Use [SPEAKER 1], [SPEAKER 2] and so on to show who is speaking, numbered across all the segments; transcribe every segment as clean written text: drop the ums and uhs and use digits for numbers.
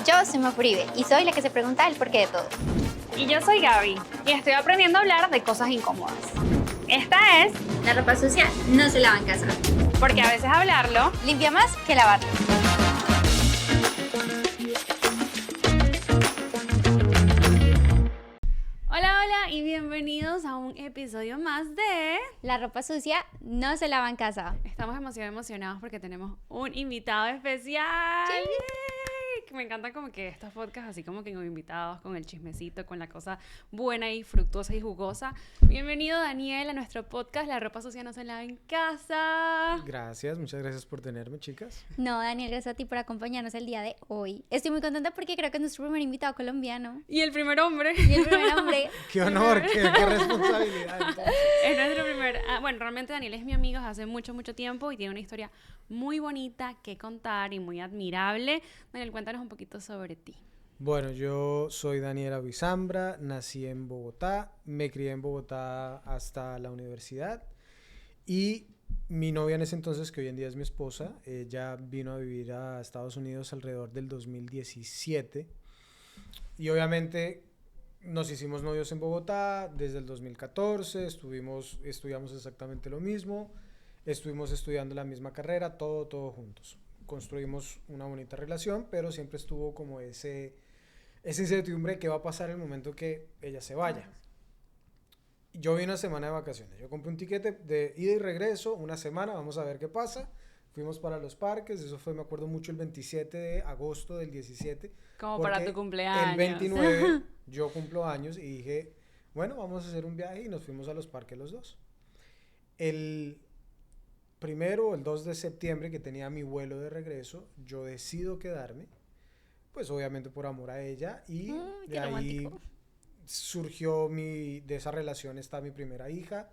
[SPEAKER 1] Yo soy Mafuribe y soy la que se pregunta el porqué de todo.
[SPEAKER 2] Y yo soy Gaby y estoy aprendiendo a hablar de cosas incómodas. Esta es
[SPEAKER 1] La ropa sucia no se lava en casa.
[SPEAKER 2] porque a veces hablarlo.
[SPEAKER 1] Limpia más que lavarlo.
[SPEAKER 2] Hola y bienvenidos a un episodio más de...
[SPEAKER 1] La ropa sucia no se lava en casa.
[SPEAKER 2] Estamos demasiado emocionados porque tenemos un invitado especial.
[SPEAKER 1] Sí.
[SPEAKER 2] ¡Yay! Me encantan como que estos podcasts así como que con invitados, con el chismecito, con la cosa buena y fructuosa y jugosa. Bienvenido Daniel a nuestro podcast La ropa sucia no se lava en casa.
[SPEAKER 3] Gracias, muchas gracias por tenerme, chicas.
[SPEAKER 1] No, Daniel, gracias a ti por acompañarnos el día de hoy. Estoy muy contenta porque creo que es nuestro primer invitado colombiano.
[SPEAKER 2] Y el primer hombre.
[SPEAKER 1] Y el primer hombre.
[SPEAKER 3] Qué honor, qué responsabilidad. Entonces.
[SPEAKER 2] Es nuestro primer... bueno, realmente Daniel es mi amigo desde hace mucho tiempo y tiene una historia muy bonita que contar y muy admirable. Daniel, cuéntanos un poquito sobre ti.
[SPEAKER 3] Bueno, yo soy Daniel Avizambra, nací en Bogotá, me crié en Bogotá hasta la universidad y mi novia en ese entonces, que hoy en día es mi esposa, ella vino a vivir a Estados Unidos alrededor del 2017 y obviamente nos hicimos novios en Bogotá desde el 2014, estudiamos exactamente lo mismo, estuvimos estudiando la misma carrera, todo juntos. Construimos una bonita relación, pero siempre estuvo como esa incertidumbre de qué va a pasar en el momento que ella se vaya. Yo vi una semana de vacaciones, yo compré un tiquete de ida y regreso, una semana, vamos a ver qué pasa. Fuimos para los parques, eso fue, me acuerdo mucho, el 27 de agosto del 17.
[SPEAKER 2] Como para tu cumpleaños.
[SPEAKER 3] El 29 yo cumplo años y dije, bueno, vamos a hacer un viaje y nos fuimos a los parques los dos. El 2 de septiembre, que tenía mi vuelo de regreso, yo decido quedarme, pues obviamente por amor a ella, y de ahí surgió de esa relación está mi primera hija,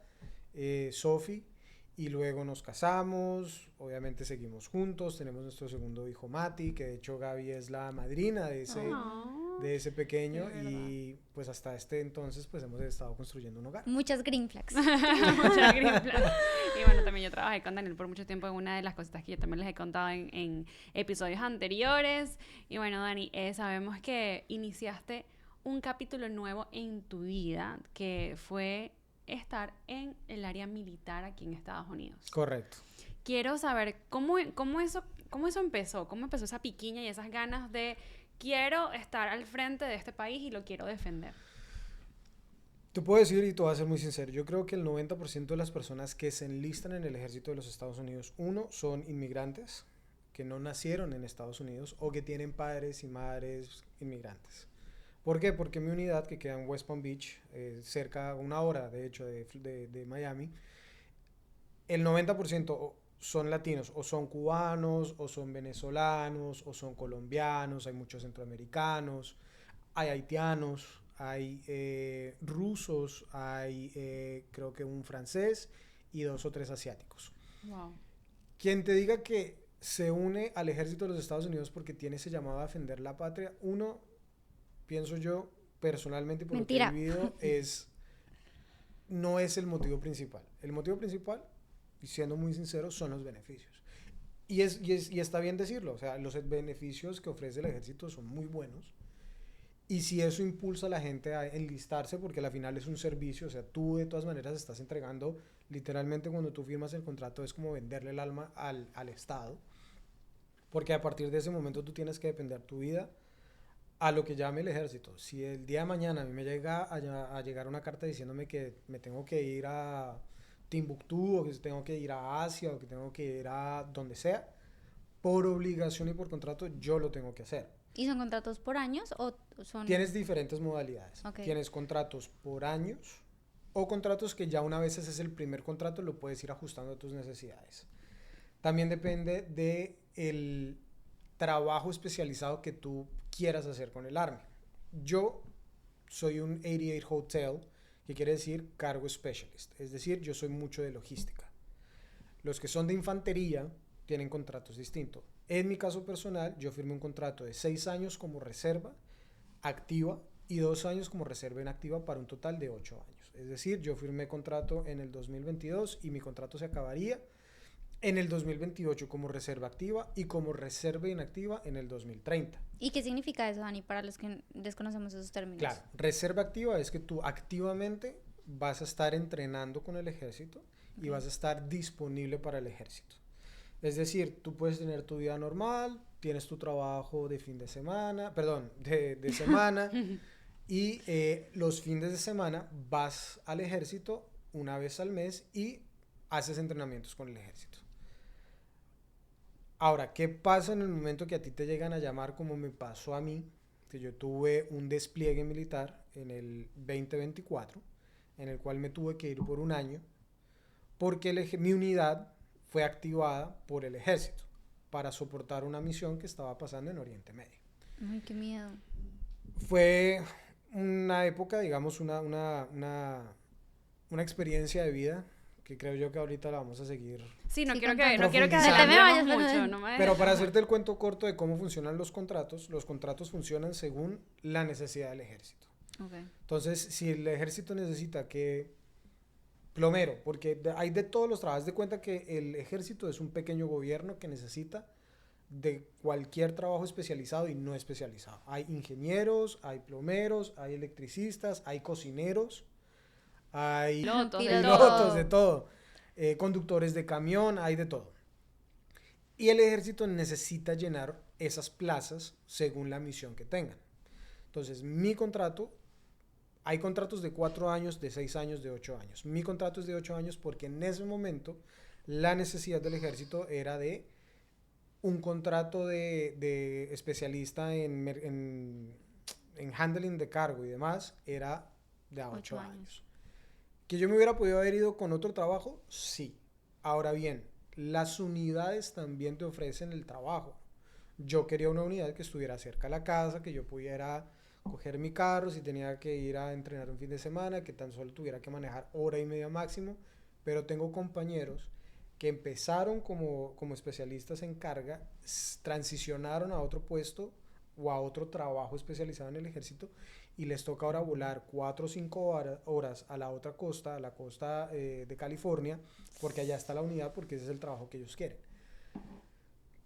[SPEAKER 3] Sophie, y luego nos casamos, obviamente seguimos juntos, tenemos nuestro segundo hijo Mati, que de hecho Gaby es la madrina de ese pequeño, y pues hasta este entonces pues hemos estado construyendo un hogar.
[SPEAKER 1] Muchas green flags.
[SPEAKER 2] Muchas green flags. Y bueno, también yo trabajé con Daniel por mucho tiempo en una de las cositas que yo también les he contado en episodios anteriores. Y bueno, Dani, sabemos que iniciaste un capítulo nuevo en tu vida, que fue estar en el área militar aquí en Estados Unidos.
[SPEAKER 3] Correcto.
[SPEAKER 2] Quiero saber cómo eso empezó, cómo empezó esa piquiña y esas ganas de quiero estar al frente de este país y lo quiero defender.
[SPEAKER 3] Te puedo decir, y te voy a ser muy sincero, yo creo que el 90% de las personas que se enlistan en el ejército de los Estados Unidos, son inmigrantes que no nacieron en Estados Unidos o que tienen padres y madres inmigrantes. ¿Por qué? Porque mi unidad, que queda en West Palm Beach, cerca, una hora de hecho de Miami, el 90% son latinos, o son cubanos, o son venezolanos, o son colombianos, hay muchos centroamericanos, hay haitianos, hay rusos, hay creo que un francés y 2 o 3 asiáticos.
[SPEAKER 2] Wow.
[SPEAKER 3] Quien te diga que se une al ejército de los Estados Unidos porque tiene ese llamado a defender la patria, pienso yo personalmente por
[SPEAKER 1] Mentira.
[SPEAKER 3] lo que he vivido, no es el motivo principal. El motivo principal, y siendo muy sincero, son los beneficios. Y está bien decirlo, o sea, los beneficios que ofrece el ejército son muy buenos. Y si eso impulsa a la gente a enlistarse, porque al final es un servicio, o sea, tú de todas maneras estás entregando, literalmente cuando tú firmas el contrato es como venderle el alma al Estado, porque a partir de ese momento tú tienes que depender tu vida a lo que llame el ejército. Si el día de mañana a mí me llega a llegar una carta diciéndome que me tengo que ir a Timbuktu, o que tengo que ir a Asia, o que tengo que ir a donde sea, por obligación y por contrato, yo lo tengo que hacer.
[SPEAKER 1] ¿Y son contratos por años o son...?
[SPEAKER 3] Tienes diferentes modalidades.
[SPEAKER 1] Okay.
[SPEAKER 3] Tienes contratos por años o contratos que ya una vez haces el primer contrato lo puedes ir ajustando a tus necesidades. También depende del trabajo especializado que tú quieras hacer con el Army. Yo soy un 88 Hotel, que quiere decir cargo specialist, es decir, yo soy mucho de logística. Los que son de infantería tienen contratos distintos. En mi caso personal, yo firmé un contrato de 6 años como reserva activa y 2 años como reserva inactiva para un total de 8 años. Es decir, yo firmé contrato en el 2022 y mi contrato se acabaría en el 2028 como reserva activa y como reserva inactiva en el 2030.
[SPEAKER 1] ¿Y qué significa eso, Dani, para los que desconocemos esos términos?
[SPEAKER 3] Claro, reserva activa es que tú activamente vas a estar entrenando con el ejército y vas a estar disponible para el ejército. Es decir, tú puedes tener tu vida normal, tienes tu trabajo de fin de semana, perdón, de semana, y los fines de semana vas al ejército una vez al mes y haces entrenamientos con el ejército. Ahora, ¿qué pasa en el momento que a ti te llegan a llamar como me pasó a mí? Que yo tuve un despliegue militar en el 2024, en el cual me tuve que ir por un año, porque mi unidad fue activada por el ejército para soportar una misión que estaba pasando en Oriente Medio.
[SPEAKER 1] Ay, qué miedo.
[SPEAKER 3] Fue una época, digamos, una experiencia de vida que creo yo que ahorita la vamos a seguir.
[SPEAKER 2] Sí, no
[SPEAKER 1] Sí,
[SPEAKER 2] quiero
[SPEAKER 1] contame.
[SPEAKER 2] que, no quiero que
[SPEAKER 3] Profundizando.
[SPEAKER 2] adelantemos
[SPEAKER 1] No te me vayas,
[SPEAKER 2] mucho. No me
[SPEAKER 3] Pero para hacerte el cuento corto de cómo funcionan los contratos funcionan según la necesidad del ejército.
[SPEAKER 2] Okay.
[SPEAKER 3] Entonces, si el ejército necesita que plomero, porque hay de todos los trabajos, de cuenta que el ejército es un pequeño gobierno que necesita de cualquier trabajo especializado y no especializado. Hay ingenieros, hay plomeros, hay electricistas, hay cocineros, hay pilotos de todo, conductores de camión, hay de todo. Y el ejército necesita llenar esas plazas según la misión que tengan. Entonces, mi contrato, hay contratos de 4 años, de 6 años, de 8 años. Mi contrato es de 8 años porque en ese momento la necesidad del ejército era de un contrato de especialista en handling de cargo y demás, era de a 8 años. ¿Que yo me hubiera podido haber ido con otro trabajo? Sí. Ahora bien, las unidades también te ofrecen el trabajo. Yo quería una unidad que estuviera cerca de la casa, que yo pudiera coger mi carro, si tenía que ir a entrenar un fin de semana, que tan solo tuviera que manejar hora y media máximo, pero tengo compañeros que empezaron como especialistas en carga, transicionaron a otro puesto o a otro trabajo especializado en el ejército y les toca ahora volar 4 o 5 horas a la otra costa, a la costa de California, porque allá está la unidad, porque ese es el trabajo que ellos quieren.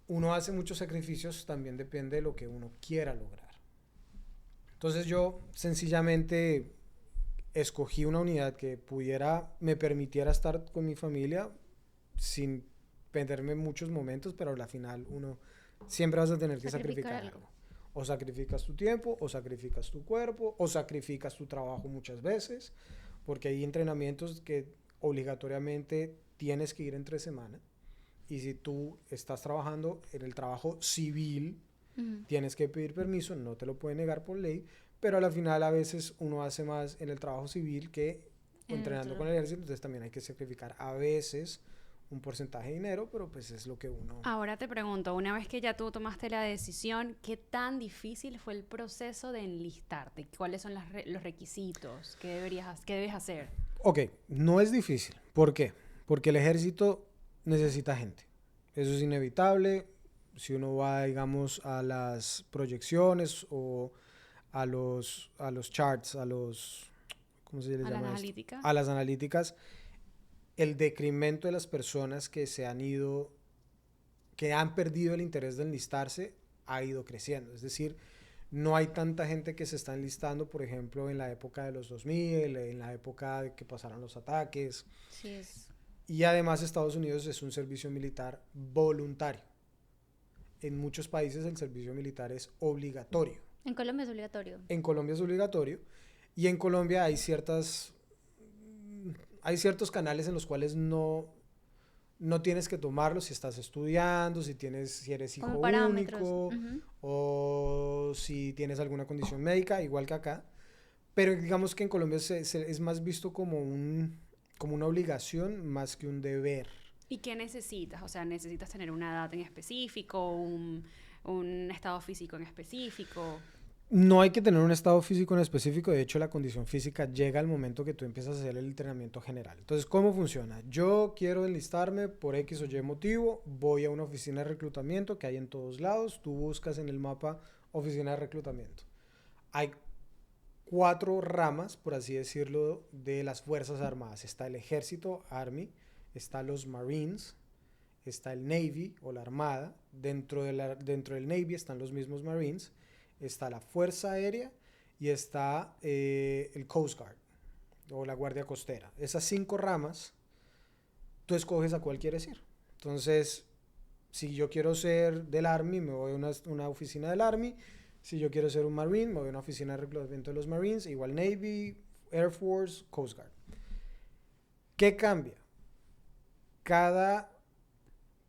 [SPEAKER 3] Uno hace muchos sacrificios, también depende de lo que uno quiera lograr. Entonces yo sencillamente escogí una unidad que me permitiera estar con mi familia sin perderme muchos momentos, pero al final uno siempre vas a tener que sacrificar algo. O sacrificas tu tiempo, o sacrificas tu cuerpo, o sacrificas tu trabajo muchas veces, porque hay entrenamientos que obligatoriamente tienes que ir entre semana. Y si tú estás trabajando en el trabajo civil, tienes que pedir permiso, no te lo pueden negar por ley, pero al final a veces uno hace más en el trabajo civil que entrenando con el ejército, entonces también hay que sacrificar a veces un porcentaje de dinero, pero pues es lo que uno...
[SPEAKER 2] Ahora te pregunto, una vez que ya tú tomaste la decisión, ¿qué tan difícil fue el proceso de enlistarte? ¿Cuáles son los requisitos? ¿Qué debes hacer?
[SPEAKER 3] Ok, no es difícil. ¿Por qué? Porque el ejército necesita gente. Eso es inevitable. Si uno va, digamos, a las proyecciones o a los charts, ¿cómo se les llama?
[SPEAKER 2] ¿Analíticas?
[SPEAKER 3] A las analíticas, el decremento de las personas que que han perdido el interés de enlistarse, ha ido creciendo. Es decir, no hay tanta gente que se está enlistando, por ejemplo, en la época de los 2000, en la época de que pasaron los ataques.
[SPEAKER 1] Sí, es.
[SPEAKER 3] Y además Estados Unidos es un servicio militar voluntario. En muchos países el servicio militar es obligatorio.
[SPEAKER 1] En Colombia es obligatorio.
[SPEAKER 3] En Colombia es obligatorio. Y en Colombia hay ciertos canales en los cuales no tienes que tomarlo si estás estudiando, si eres hijo único, o si tienes alguna condición médica, igual que acá. Pero digamos que en Colombia es más visto como una obligación más que un deber.
[SPEAKER 2] ¿Y qué necesitas? O sea, ¿necesitas tener una edad en específico, un estado físico en específico?
[SPEAKER 3] No hay que tener un estado físico en específico, de hecho la condición física llega al momento que tú empiezas a hacer el entrenamiento general. Entonces, ¿cómo funciona? Yo quiero enlistarme por X o Y motivo, voy a una oficina de reclutamiento que hay en todos lados, tú buscas en el mapa oficina de reclutamiento. Hay 4 ramas, por así decirlo, de las Fuerzas Armadas. Está el Ejército, Army, está los Marines, está el Navy o la Armada, dentro del Navy están los mismos Marines, está la Fuerza Aérea y está el Coast Guard o la Guardia Costera. Esas 5 ramas, tú escoges a cuál quieres ir. Entonces, si yo quiero ser del Army, me voy a una oficina del Army. Si yo quiero ser un Marine, me voy a una oficina de reclutamiento de los Marines, igual Navy, Air Force, Coast Guard. ¿Qué cambia? Cada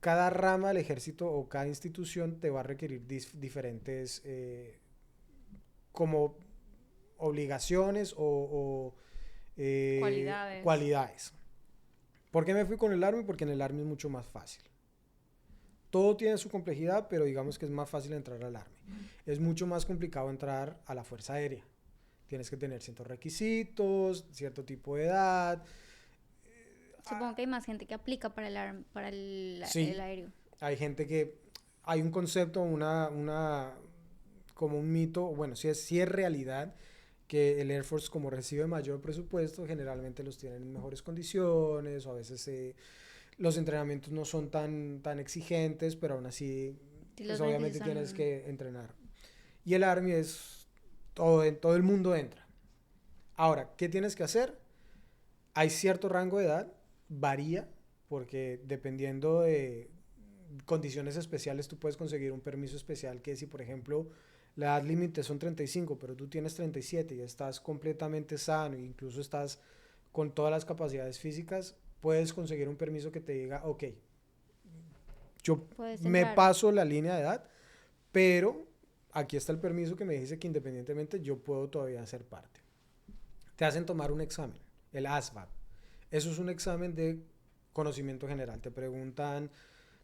[SPEAKER 3] rama del ejército o cada institución te va a requerir diferentes como obligaciones o cualidades. ¿Por qué me fui con el Army? Porque en el Army es mucho más fácil. Todo tiene su complejidad, pero digamos que es más fácil entrar al Army. Es mucho más complicado entrar a la Fuerza Aérea. Tienes que tener ciertos requisitos, cierto tipo de edad.
[SPEAKER 1] Supongo que hay más gente que aplica para el aéreo.
[SPEAKER 3] Hay gente que... Hay un concepto, como un mito, bueno, sí es realidad, que el Air Force, como recibe mayor presupuesto, generalmente los tienen en mejores condiciones, o a veces los entrenamientos no son tan exigentes, pero aún así, pues obviamente tienes que entrenar. Y el Army es todo el mundo entra. Ahora, ¿qué tienes que hacer? Hay cierto rango de edad, varía, porque dependiendo de condiciones especiales tú puedes conseguir un permiso especial que si, por ejemplo, la edad límite son 35, pero tú tienes 37 y estás completamente sano e incluso estás con todas las capacidades físicas, puedes conseguir un permiso que te diga, ok, yo me paso la línea de edad, pero aquí está el permiso que me dice que independientemente yo puedo todavía ser parte. Te hacen tomar un examen, el ASVAB. Eso es un examen de conocimiento general. Te preguntan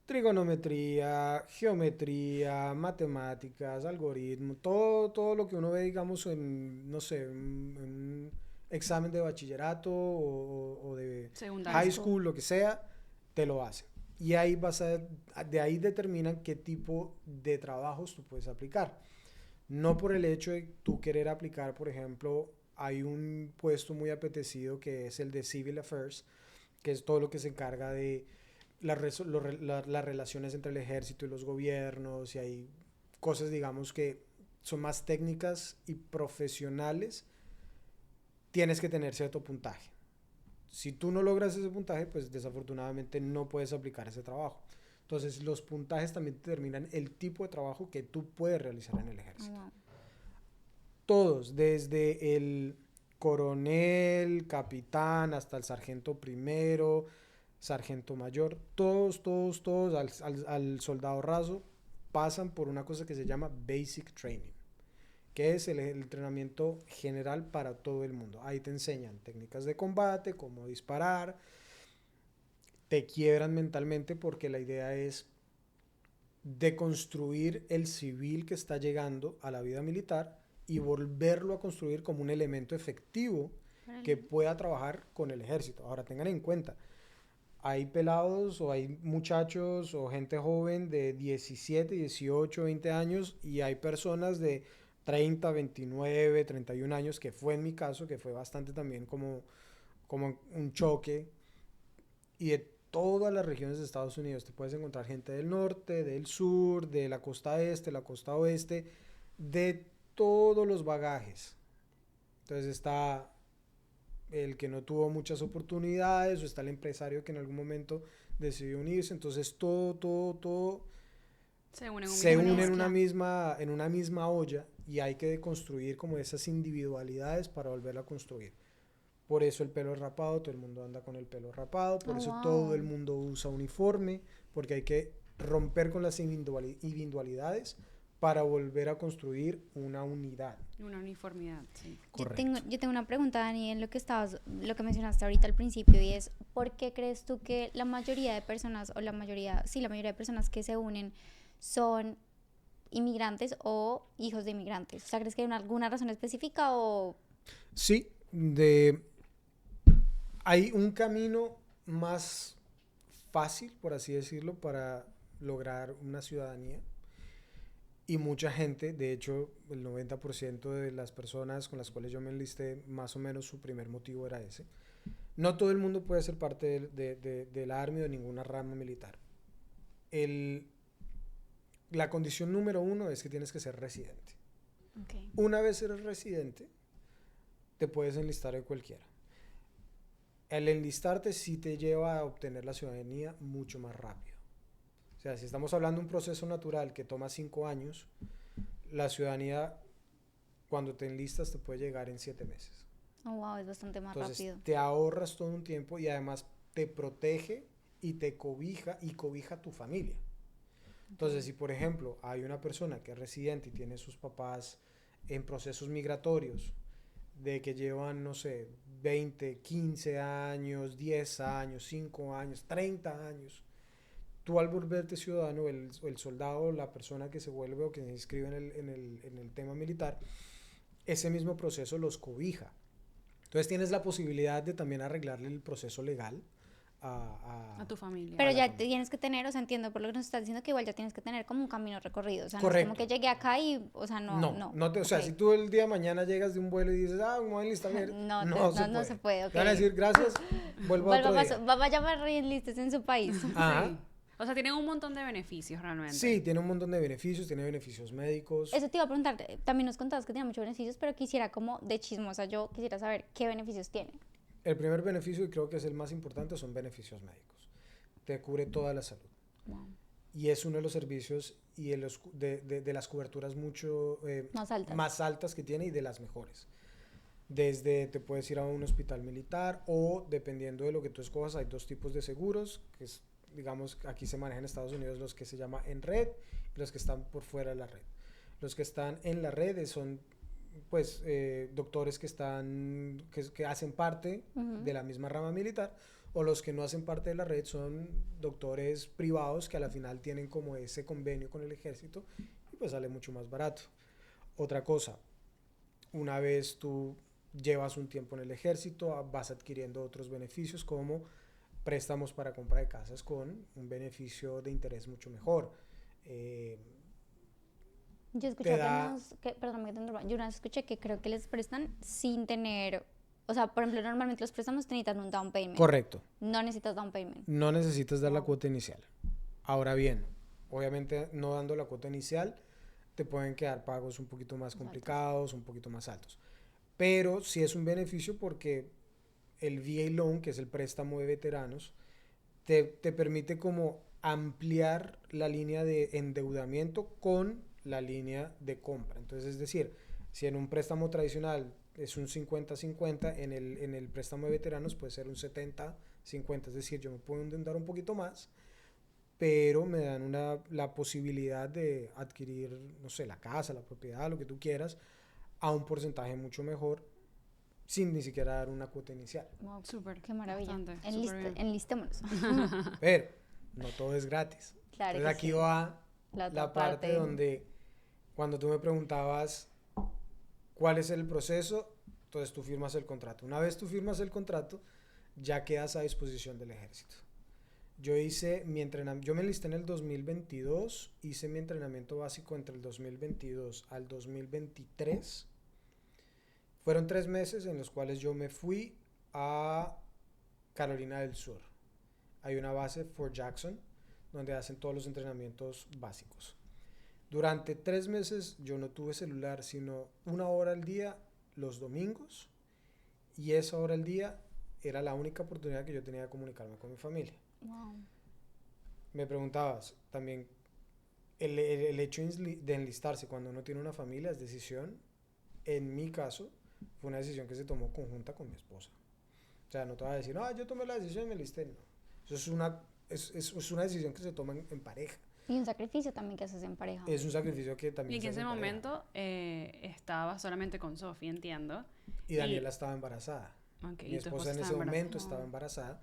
[SPEAKER 3] trigonometría, geometría, matemáticas, algoritmos, todo lo que uno ve, digamos, en, no sé, un examen de bachillerato o de high school, lo que sea, te lo hacen. Y ahí de ahí determinan qué tipo de trabajos tú puedes aplicar. No por el hecho de tú querer aplicar, por ejemplo, hay un puesto muy apetecido que es el de Civil Affairs, que es todo lo que se encarga de las relaciones entre el ejército y los gobiernos, y hay cosas, digamos, que son más técnicas y profesionales. Tienes que tener cierto puntaje. Si tú no logras ese puntaje, pues desafortunadamente no puedes aplicar ese trabajo. Entonces, los puntajes también determinan el tipo de trabajo que tú puedes realizar en el ejército. Wow. Todos, desde el coronel, capitán, hasta el sargento primero, sargento mayor, todos al soldado raso pasan por una cosa que se llama Basic Training, que es el entrenamiento general para todo el mundo. Ahí te enseñan técnicas de combate, cómo disparar, te quiebran mentalmente porque la idea es deconstruir el civil que está llegando a la vida militar y volverlo a construir como un elemento efectivo que pueda trabajar con el ejército. Ahora, tengan en cuenta, hay pelados o hay muchachos o gente joven de 17, 18, 20 años y hay personas de 30, 29, 31 años, que fue en mi caso, que fue bastante también como un choque. Y de todas las regiones de Estados Unidos te puedes encontrar gente del norte, del sur, de la costa este, la costa oeste, de todos los bagajes. Entonces está el que no tuvo muchas oportunidades, o está el empresario que en algún momento decidió unirse. Entonces todo se une en una misma olla, y hay que deconstruir como esas individualidades para volverlo a construir. Por eso el pelo rapado, todo el mundo anda con el pelo rapado, por eso todo el mundo usa uniforme, porque hay que romper con las individualidades para volver a construir una unidad.
[SPEAKER 2] Una uniformidad, sí.
[SPEAKER 1] Yo tengo una pregunta, Dani, en lo que mencionaste ahorita al principio, y es, ¿por qué crees tú que la mayoría de personas, la mayoría de personas que se unen son inmigrantes o hijos de inmigrantes? O sea, ¿crees que hay alguna razón específica o...?
[SPEAKER 3] Sí, hay un camino más fácil, por así decirlo, para lograr una ciudadanía. Y mucha gente, de hecho, el 90% de las personas con las cuales yo me enlisté, más o menos su primer motivo era ese. No todo el mundo puede ser parte del Army o de ninguna rama militar. la condición número 1 es que tienes que ser residente.
[SPEAKER 2] Okay.
[SPEAKER 3] Una vez eres residente, te puedes enlistar en cualquiera. El enlistarte sí te lleva a obtener la ciudadanía mucho más rápido. O sea, si estamos hablando de un proceso natural que toma 5 años, la ciudadanía, cuando te enlistas, te puede llegar en 7 meses.
[SPEAKER 1] Oh, wow, es bastante más
[SPEAKER 3] Entonces,
[SPEAKER 1] rápido.
[SPEAKER 3] te ahorras todo un tiempo y además te protege y te cobija a tu familia. Entonces, si por ejemplo hay una persona que es residente y tiene sus papás en procesos migratorios, de que llevan, no sé, 20, 15 años, 10 años, 5 años, 30 años, tú al volverte ciudadano, el soldado, la persona que se vuelve o que se inscribe en el tema militar, ese mismo proceso los cobija. Entonces tienes la posibilidad de también arreglarle el proceso legal
[SPEAKER 2] a tu familia.
[SPEAKER 1] Pero
[SPEAKER 3] a la
[SPEAKER 1] ya
[SPEAKER 3] familia.
[SPEAKER 1] tienes que tener, o sea, entiendo por lo que nos estás diciendo que igual ya tienes que tener como un camino recorrido. O sea,
[SPEAKER 3] Correcto.
[SPEAKER 1] no es como que llegué acá y, o sea,
[SPEAKER 3] O sea,
[SPEAKER 1] ok.
[SPEAKER 3] si tú el día de mañana llegas de un vuelo y dices, me voy a enlistar,
[SPEAKER 1] No se puede, ok.
[SPEAKER 3] Te van a decir, gracias, vuelvo a otro día.
[SPEAKER 1] Vaya a reenlistes en su país.
[SPEAKER 3] Ajá.
[SPEAKER 2] Sí. O sea, tienen un montón de beneficios realmente.
[SPEAKER 3] Sí, tiene un montón de beneficios, tiene beneficios médicos.
[SPEAKER 1] Eso te iba a preguntar, también nos contabas que tenía muchos beneficios, pero quisiera como de chismosa, yo quisiera saber qué beneficios tiene.
[SPEAKER 3] El primer beneficio, y creo que es el más importante, son beneficios médicos. Te cubre toda la salud.
[SPEAKER 1] Wow.
[SPEAKER 3] Y es uno de los servicios y de las coberturas mucho
[SPEAKER 1] Más altas.
[SPEAKER 3] que tiene y de las mejores. Desde te puedes ir a un hospital militar o dependiendo de lo que tú escojas, hay 2 tipos de seguros, que es, digamos, aquí se manejan en Estados Unidos los que se llama en red y los que están por fuera de la red. Los que están en la red son pues doctores que hacen parte de la misma rama militar, o los que no hacen parte de la red son doctores privados que a la final tienen como ese convenio con el ejército y pues sale mucho más barato. Otra cosa, una vez tú llevas un tiempo en el ejército, vas adquiriendo otros beneficios como préstamos para compra de casas con un beneficio de interés mucho mejor.
[SPEAKER 1] Yo escuché perdón, yo una vez escuché que creo que les prestan sin tener, o sea, por ejemplo, normalmente los préstamos te necesitan un down payment.
[SPEAKER 3] Correcto.
[SPEAKER 1] No necesitas down payment.
[SPEAKER 3] No necesitas dar la cuota inicial. Ahora bien, obviamente no dando la cuota inicial te pueden quedar pagos un poquito más complicados, un poquito más altos. Pero sí es un beneficio porque el VA Loan, que es el préstamo de veteranos, te permite como ampliar la línea de endeudamiento con la línea de compra. Entonces, es decir, si en un préstamo tradicional es un 50-50, en el préstamo de veteranos puede ser un 70-50, es decir, yo me puedo endeudar un poquito más, pero me dan la posibilidad de adquirir, no sé, la casa, la propiedad, lo que tú quieras, a un porcentaje mucho mejor, sin ni siquiera dar una cuota inicial.
[SPEAKER 1] Wow,
[SPEAKER 2] Súper.
[SPEAKER 1] qué maravilla.
[SPEAKER 2] Súper bien.
[SPEAKER 1] Enlistémonos.
[SPEAKER 3] Pero no todo es gratis.
[SPEAKER 1] Claro.
[SPEAKER 3] Entonces aquí va
[SPEAKER 1] La
[SPEAKER 3] la parte donde cuando tú me preguntabas cuál es el proceso, entonces tú firmas el contrato. Una vez tú firmas el contrato, ya quedas a disposición del ejército. Yo hice mi entrenamiento, yo me enlisté en el 2022, hice mi entrenamiento básico entre el 2022 al 2023. Fueron 3 meses en los cuales yo me fui a Carolina del Sur. Hay una base, Fort Jackson, donde hacen todos los entrenamientos básicos. Durante 3 meses yo no tuve celular, sino 1 hora al día los domingos, y esa hora al día era la única oportunidad que yo tenía de comunicarme con mi familia.
[SPEAKER 1] Wow.
[SPEAKER 3] Me preguntabas también, el hecho de enlistarse cuando uno tiene una familia es decisión. En mi caso, fue una decisión que se tomó conjunta con mi esposa. O sea, no te voy a decir, no, yo tomé la decisión y me enlisté, no. Eso es una decisión que se toma en pareja.
[SPEAKER 1] Y un sacrificio también que haces en pareja.
[SPEAKER 3] Es un sacrificio que también
[SPEAKER 2] Y que en
[SPEAKER 3] se
[SPEAKER 2] ese
[SPEAKER 3] hace en pareja.
[SPEAKER 2] momento estaba solamente con Sofi, entiendo.
[SPEAKER 3] Y Daniela estaba embarazada.
[SPEAKER 2] Okay,
[SPEAKER 3] Mi esposa en ese momento estaba embarazada.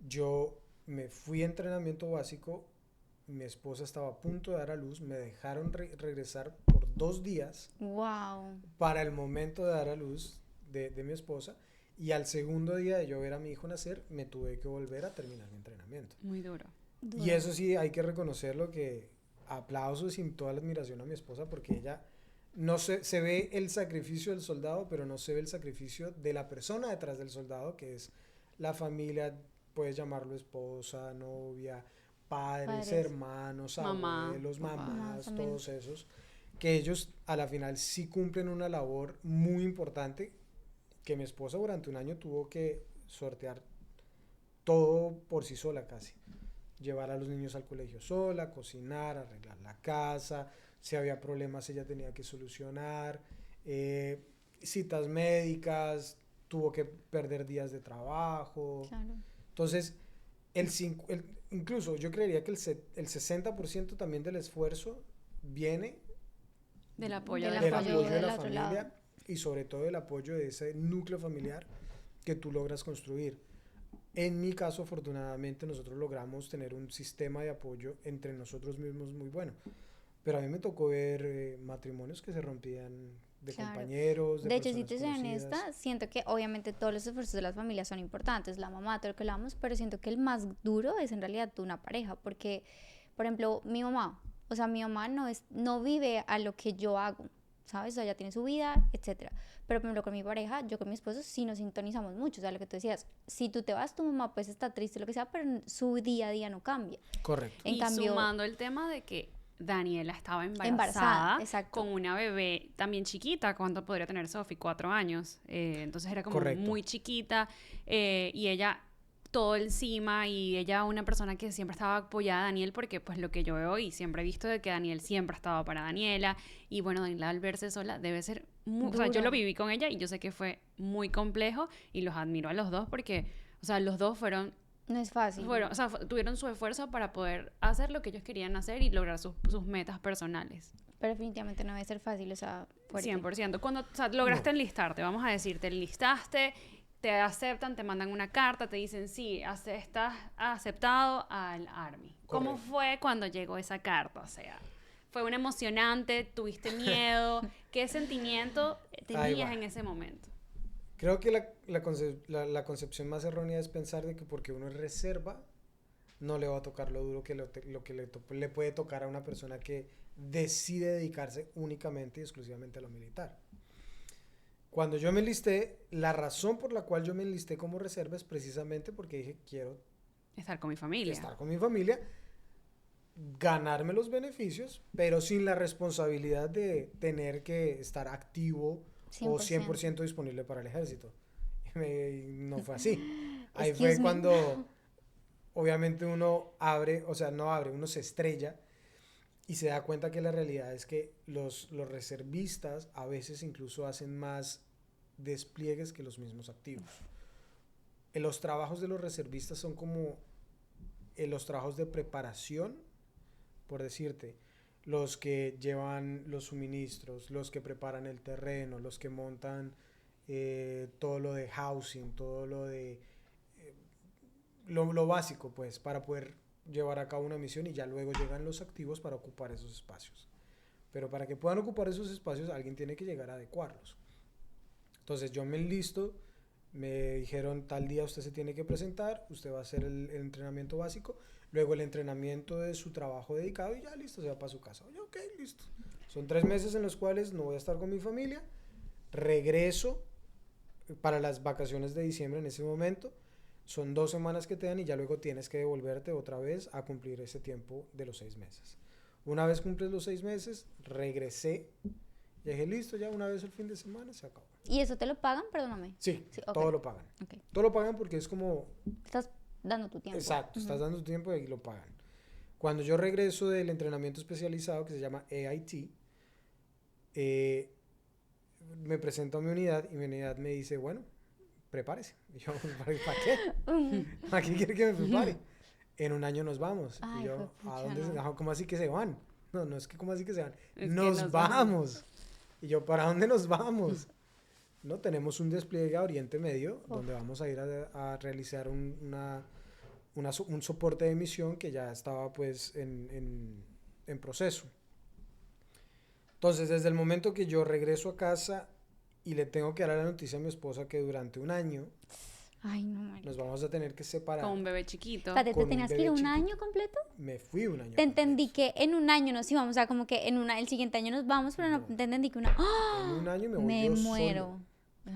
[SPEAKER 3] Yo me fui a entrenamiento básico. Mi esposa estaba a punto de dar a luz. Me dejaron regresar por 2 días.
[SPEAKER 1] Wow.
[SPEAKER 3] Para el momento de dar a luz de mi esposa. Y al segundo día de yo ver a mi hijo nacer, me tuve que volver a terminar mi entrenamiento.
[SPEAKER 2] Muy duro.
[SPEAKER 3] Y eso sí, hay que reconocerlo, que aplausos y toda la admiración a mi esposa, porque ella no se ve el sacrificio del soldado, pero no se ve el sacrificio de la persona detrás del soldado, que es la familia, puedes llamarlo esposa, novia, padres,
[SPEAKER 1] Padres.
[SPEAKER 3] hermanos,
[SPEAKER 2] Mamá,
[SPEAKER 3] abuelos,
[SPEAKER 2] papá.
[SPEAKER 3] mamás,
[SPEAKER 1] También.
[SPEAKER 3] todos esos, que ellos a la final sí cumplen una labor muy importante que mi esposa durante un año tuvo que sortear todo por sí sola casi. Llevar a los niños al colegio sola, cocinar, arreglar la casa, si había problemas ella tenía que solucionar, eh, citas médicas, tuvo que perder días de trabajo.
[SPEAKER 1] Claro.
[SPEAKER 3] Entonces, incluso yo creería que el 60% también del esfuerzo viene
[SPEAKER 2] Del apoyo
[SPEAKER 1] Del
[SPEAKER 2] de
[SPEAKER 3] del
[SPEAKER 2] la
[SPEAKER 1] apoyo
[SPEAKER 3] apoyo de
[SPEAKER 1] del
[SPEAKER 3] la
[SPEAKER 1] otro
[SPEAKER 3] familia
[SPEAKER 1] lado.
[SPEAKER 3] y sobre todo del apoyo de ese núcleo familiar que tú logras construir. En mi caso, afortunadamente, nosotros logramos tener un sistema de apoyo entre nosotros mismos muy bueno. Pero a mí me tocó ver matrimonios que se rompían de
[SPEAKER 1] Claro.
[SPEAKER 3] compañeros, de
[SPEAKER 1] De hecho, si
[SPEAKER 3] personas
[SPEAKER 1] te soy
[SPEAKER 3] conocidas.
[SPEAKER 1] honesta, siento que obviamente todos los esfuerzos de las familias son importantes, la mamá, todo lo que hablamos, pero siento que el más duro es en realidad tú una pareja, porque, por ejemplo, mi mamá, o sea, mi mamá no vive a lo que yo hago, ¿sabes? O sea, ella tiene su vida, etcétera. Pero, por ejemplo, con mi pareja, yo con mi esposo sí nos sintonizamos mucho, o sea, lo que tú decías, si tú te vas, tu mamá pues está triste, lo que sea, pero su día a día no cambia.
[SPEAKER 3] Correcto.
[SPEAKER 1] En
[SPEAKER 2] y
[SPEAKER 1] cambio,
[SPEAKER 2] sumando el tema de que Daniela estaba
[SPEAKER 1] embarazada,
[SPEAKER 2] embarazada
[SPEAKER 1] exacto.
[SPEAKER 2] con una bebé también chiquita. ¿Cuánto podría tener Sophie? 4 años. Entonces era como
[SPEAKER 3] Correcto.
[SPEAKER 2] muy chiquita, y ella todo encima, y ella una persona que siempre estaba apoyada a Daniel, porque pues lo que yo veo y siempre he visto de que Daniel siempre estaba para Daniela, y bueno, Daniela al verse sola debe ser muy, o sea, yo
[SPEAKER 1] Duro.
[SPEAKER 2] lo viví con ella y yo sé que fue muy complejo y los admiro a los dos porque, o sea, los dos
[SPEAKER 1] No es fácil.
[SPEAKER 2] o sea, tuvieron su esfuerzo para poder hacer lo que ellos querían hacer y lograr sus metas personales.
[SPEAKER 1] Pero definitivamente no debe ser fácil, o sea, fuerte.
[SPEAKER 2] 100%. Cuando, o sea, lograste
[SPEAKER 3] No.
[SPEAKER 2] enlistarte, vamos a decir, te enlistaste, te aceptan, te mandan una carta, te dicen, sí, estás aceptado al Army. ¿Cómo
[SPEAKER 3] Correcto.
[SPEAKER 2] fue cuando llegó esa carta? O sea, ¿fue un emocionante? ¿Tuviste miedo? ¿Qué sentimiento
[SPEAKER 3] Ahí
[SPEAKER 2] tenías
[SPEAKER 3] va.
[SPEAKER 2] en ese momento?
[SPEAKER 3] Creo que la concepción más errónea es pensar de que porque uno es reserva, no le va a tocar lo duro que lo que le puede tocar a una persona que decide dedicarse únicamente y exclusivamente a lo militar. Cuando yo me enlisté, la razón por la cual yo me enlisté como reserva es precisamente porque dije, quiero
[SPEAKER 2] Estar con mi familia.
[SPEAKER 3] estar con mi familia, ganarme los beneficios, pero sin la responsabilidad de tener que estar activo o 100% disponible para el ejército. Y no fue así. Ahí fue
[SPEAKER 1] Excuse me.
[SPEAKER 3] cuando obviamente uno uno se estrella y se da cuenta que la realidad es que los reservistas a veces incluso hacen más despliegues que los mismos activos. Los trabajos de los reservistas son como los trabajos de preparación, por decirte, los que llevan los suministros, los que preparan el terreno, los que montan todo lo de housing, todo lo de lo básico, pues, para poder llevar a cabo una misión, y ya luego llegan los activos para ocupar esos espacios. Pero para que puedan ocupar esos espacios, alguien tiene que llegar a adecuarlos. Entonces yo me enlisto, me dijeron tal día usted se tiene que presentar, usted va a hacer el entrenamiento básico, luego el entrenamiento de su trabajo dedicado y ya listo, se va para su casa. Oye, ok, listo. Son 3 meses en los cuales no voy a estar con mi familia, regreso para las vacaciones de diciembre en ese momento, son 2 semanas que te dan y ya luego tienes que devolverte otra vez a cumplir ese tiempo de los 6 meses. Una vez cumples los 6 meses, regresé y dije, listo, ya una vez el fin de semana se acabó.
[SPEAKER 1] ¿Y eso te lo pagan? Perdóname.
[SPEAKER 3] Sí,
[SPEAKER 1] Sí, ok.
[SPEAKER 3] todo lo pagan.
[SPEAKER 1] Ok.
[SPEAKER 3] Todo lo pagan porque es como,
[SPEAKER 1] Estás dando tu tiempo.
[SPEAKER 3] exacto, estás
[SPEAKER 1] Ujú.
[SPEAKER 3] dando tu tiempo y lo pagan. Cuando yo regreso del entrenamiento especializado que se llama AIT, me presento a mi unidad y mi unidad me dice, bueno, prepárese. Y yo, ¿para qué? ¿A qué quiere que me prepare? En un año nos vamos.
[SPEAKER 1] Ay,
[SPEAKER 3] Y yo,
[SPEAKER 1] juepucha,
[SPEAKER 3] ¿a dónde?
[SPEAKER 1] no.
[SPEAKER 3] ¿Cómo así que se van? No, no es que cómo así que se van.
[SPEAKER 2] Es que
[SPEAKER 3] Nos
[SPEAKER 2] nos
[SPEAKER 3] vamos. Y yo, ¿para dónde nos vamos? No, tenemos un despliegue a Oriente Medio, donde vamos a ir a realizar un soporte de misión que ya estaba pues en proceso. Entonces, desde el momento que yo regreso a casa y le tengo que dar la noticia a mi esposa que durante un año
[SPEAKER 1] Ay, no, marica.
[SPEAKER 3] nos vamos a tener que separar,
[SPEAKER 2] Con un bebé chiquito.
[SPEAKER 1] Espérate,
[SPEAKER 3] con
[SPEAKER 1] ¿te
[SPEAKER 3] un
[SPEAKER 1] tenías que ir
[SPEAKER 3] bebé
[SPEAKER 1] un
[SPEAKER 3] chiquito.
[SPEAKER 1] año completo?
[SPEAKER 3] me fui un año.
[SPEAKER 1] Te entendí
[SPEAKER 3] completo.
[SPEAKER 1] que en un año nos íbamos, o sea, como que el siguiente año nos vamos, pero no
[SPEAKER 3] No.
[SPEAKER 1] te entendí que una... ¡Ah!
[SPEAKER 3] En un año me voy
[SPEAKER 1] Me
[SPEAKER 3] yo
[SPEAKER 1] muero.
[SPEAKER 3] solo.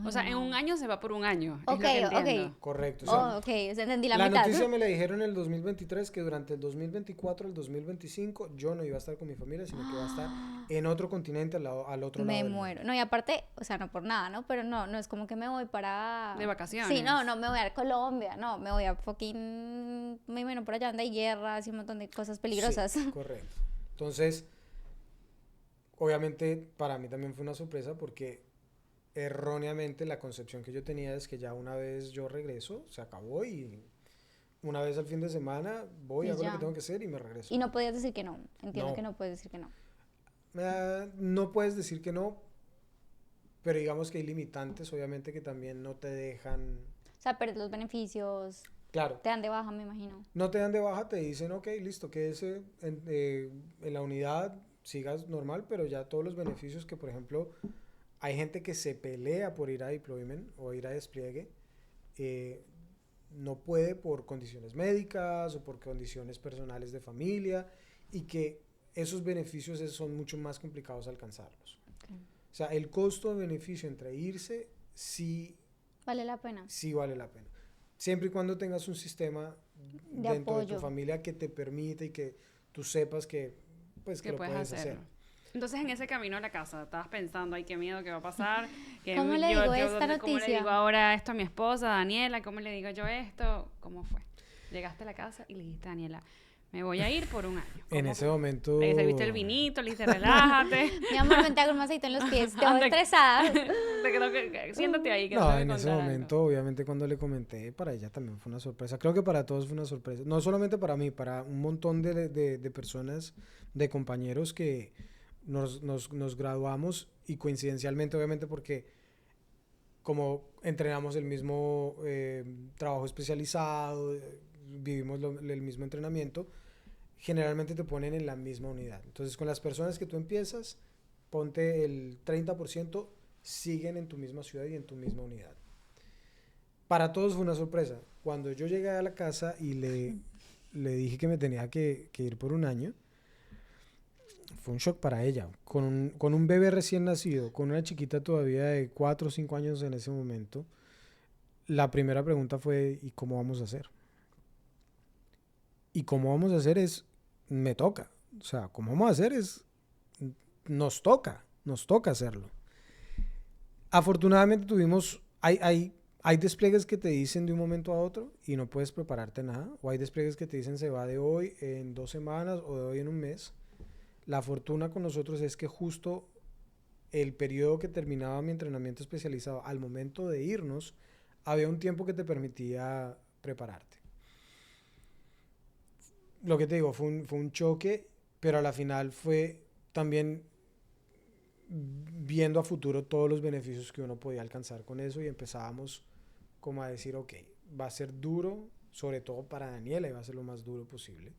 [SPEAKER 2] O sea, en un año se va por un año. Es
[SPEAKER 1] Ok,
[SPEAKER 2] lo que
[SPEAKER 1] ok.
[SPEAKER 2] entiendo.
[SPEAKER 3] Correcto. O sea,
[SPEAKER 1] Oh, ok, o sea, entendí la
[SPEAKER 3] la
[SPEAKER 1] mitad.
[SPEAKER 3] noticia me la dijeron en el 2023 que durante el 2024 al 2025 yo no iba a estar con mi familia, sino que iba a estar en otro continente al otro lado
[SPEAKER 1] Me
[SPEAKER 3] del
[SPEAKER 1] muero.
[SPEAKER 3] mundo.
[SPEAKER 1] No, y aparte, o sea, no por nada, ¿no? Pero no es como que me voy para...
[SPEAKER 2] De vacaciones.
[SPEAKER 1] Sí, no me voy a Colombia, no, me voy a fucking... Me imagino por allá donde hay guerras y un montón de cosas peligrosas.
[SPEAKER 3] Sí, correcto. Entonces, obviamente para mí también fue una sorpresa porque erróneamente la concepción que yo tenía es que ya una vez yo regreso, se acabó y una vez al fin de semana voy,
[SPEAKER 1] Y
[SPEAKER 3] hago lo
[SPEAKER 1] ya.
[SPEAKER 3] que tengo que hacer y me regreso.
[SPEAKER 1] Y no podías decir que no. Entiendo
[SPEAKER 3] No.
[SPEAKER 1] que no puedes decir que no.
[SPEAKER 3] No puedes decir que no, pero digamos que hay limitantes, obviamente, que también no te dejan...
[SPEAKER 1] O sea, perder los beneficios,
[SPEAKER 3] Claro,
[SPEAKER 1] te dan de baja, me imagino.
[SPEAKER 3] no te dan de baja, te dicen, ok, listo, quédese en la unidad, sigas normal, pero ya todos los beneficios que, por ejemplo, hay gente que se pelea por ir a deployment o ir a despliegue, no puede por condiciones médicas o por condiciones personales de familia y que esos beneficios son mucho más complicados alcanzarlos.
[SPEAKER 1] Okay.
[SPEAKER 3] O sea, el costo-beneficio entre irse sí,
[SPEAKER 1] Vale la pena.
[SPEAKER 3] sí vale la pena. Siempre y cuando tengas un sistema
[SPEAKER 1] De
[SPEAKER 3] dentro de
[SPEAKER 1] apoyo.
[SPEAKER 3] tu familia que te permite y que tú sepas que, pues, que
[SPEAKER 2] Que
[SPEAKER 3] lo
[SPEAKER 2] puedes
[SPEAKER 3] puedes hacer.
[SPEAKER 2] hacerlo. Entonces, en ese camino a la casa, estabas pensando, ay, qué miedo que va a pasar.
[SPEAKER 1] ¿Cómo le digo esta
[SPEAKER 2] ¿Cómo le
[SPEAKER 1] noticia?
[SPEAKER 2] digo ahora esto a mi esposa, Daniela? ¿Cómo le digo yo esto? ¿Cómo fue? Llegaste a la casa y le dijiste a Daniela, me voy a ir por un año.
[SPEAKER 3] En
[SPEAKER 2] ¿Cómo
[SPEAKER 3] ese
[SPEAKER 2] fue?
[SPEAKER 3] momento...
[SPEAKER 2] Le serviste el vinito, le dijiste, relájate.
[SPEAKER 1] Mi amor, ven, te hago un masajito en los pies. Te voy
[SPEAKER 2] Anda-
[SPEAKER 1] estresada.
[SPEAKER 2] Siéntate ahí. Que te
[SPEAKER 3] No,
[SPEAKER 2] voy a
[SPEAKER 3] en ese
[SPEAKER 2] contar algo.
[SPEAKER 3] momento, obviamente, cuando le comenté, para ella también fue una sorpresa. Creo que para todos fue una sorpresa. No solamente para mí, para un montón de personas, de compañeros que nos graduamos y coincidencialmente, obviamente, porque como entrenamos el mismo trabajo especializado, vivimos el mismo entrenamiento, generalmente te ponen en la misma unidad. Entonces, con las personas que tú empiezas, ponte el 30% siguen en tu misma ciudad y en tu misma unidad. Para todos fue una sorpresa. Cuando yo llegué a la casa y le dije que me tenía que ir por un año, fue un shock para ella. Con un bebé recién nacido, con una chiquita todavía de 4 o 5 años en ese momento, la primera pregunta fue, ¿y cómo vamos a hacer? Y cómo vamos a hacer es, me toca. O sea, cómo vamos a hacer es, nos toca hacerlo. Afortunadamente tuvimos, hay despliegues que te dicen de un momento a otro y no puedes prepararte nada, o hay despliegues que te dicen se va de hoy en 2 semanas o de hoy en un mes. La fortuna con nosotros es que justo el periodo que terminaba mi entrenamiento especializado, al momento de irnos, había un tiempo que te permitía prepararte. Lo que te digo, fue un choque, pero a la final fue también viendo a futuro todos los beneficios que uno podía alcanzar con eso y empezábamos como a decir, ok, va a ser duro, sobre todo para Daniela, y va a ser lo más duro posible.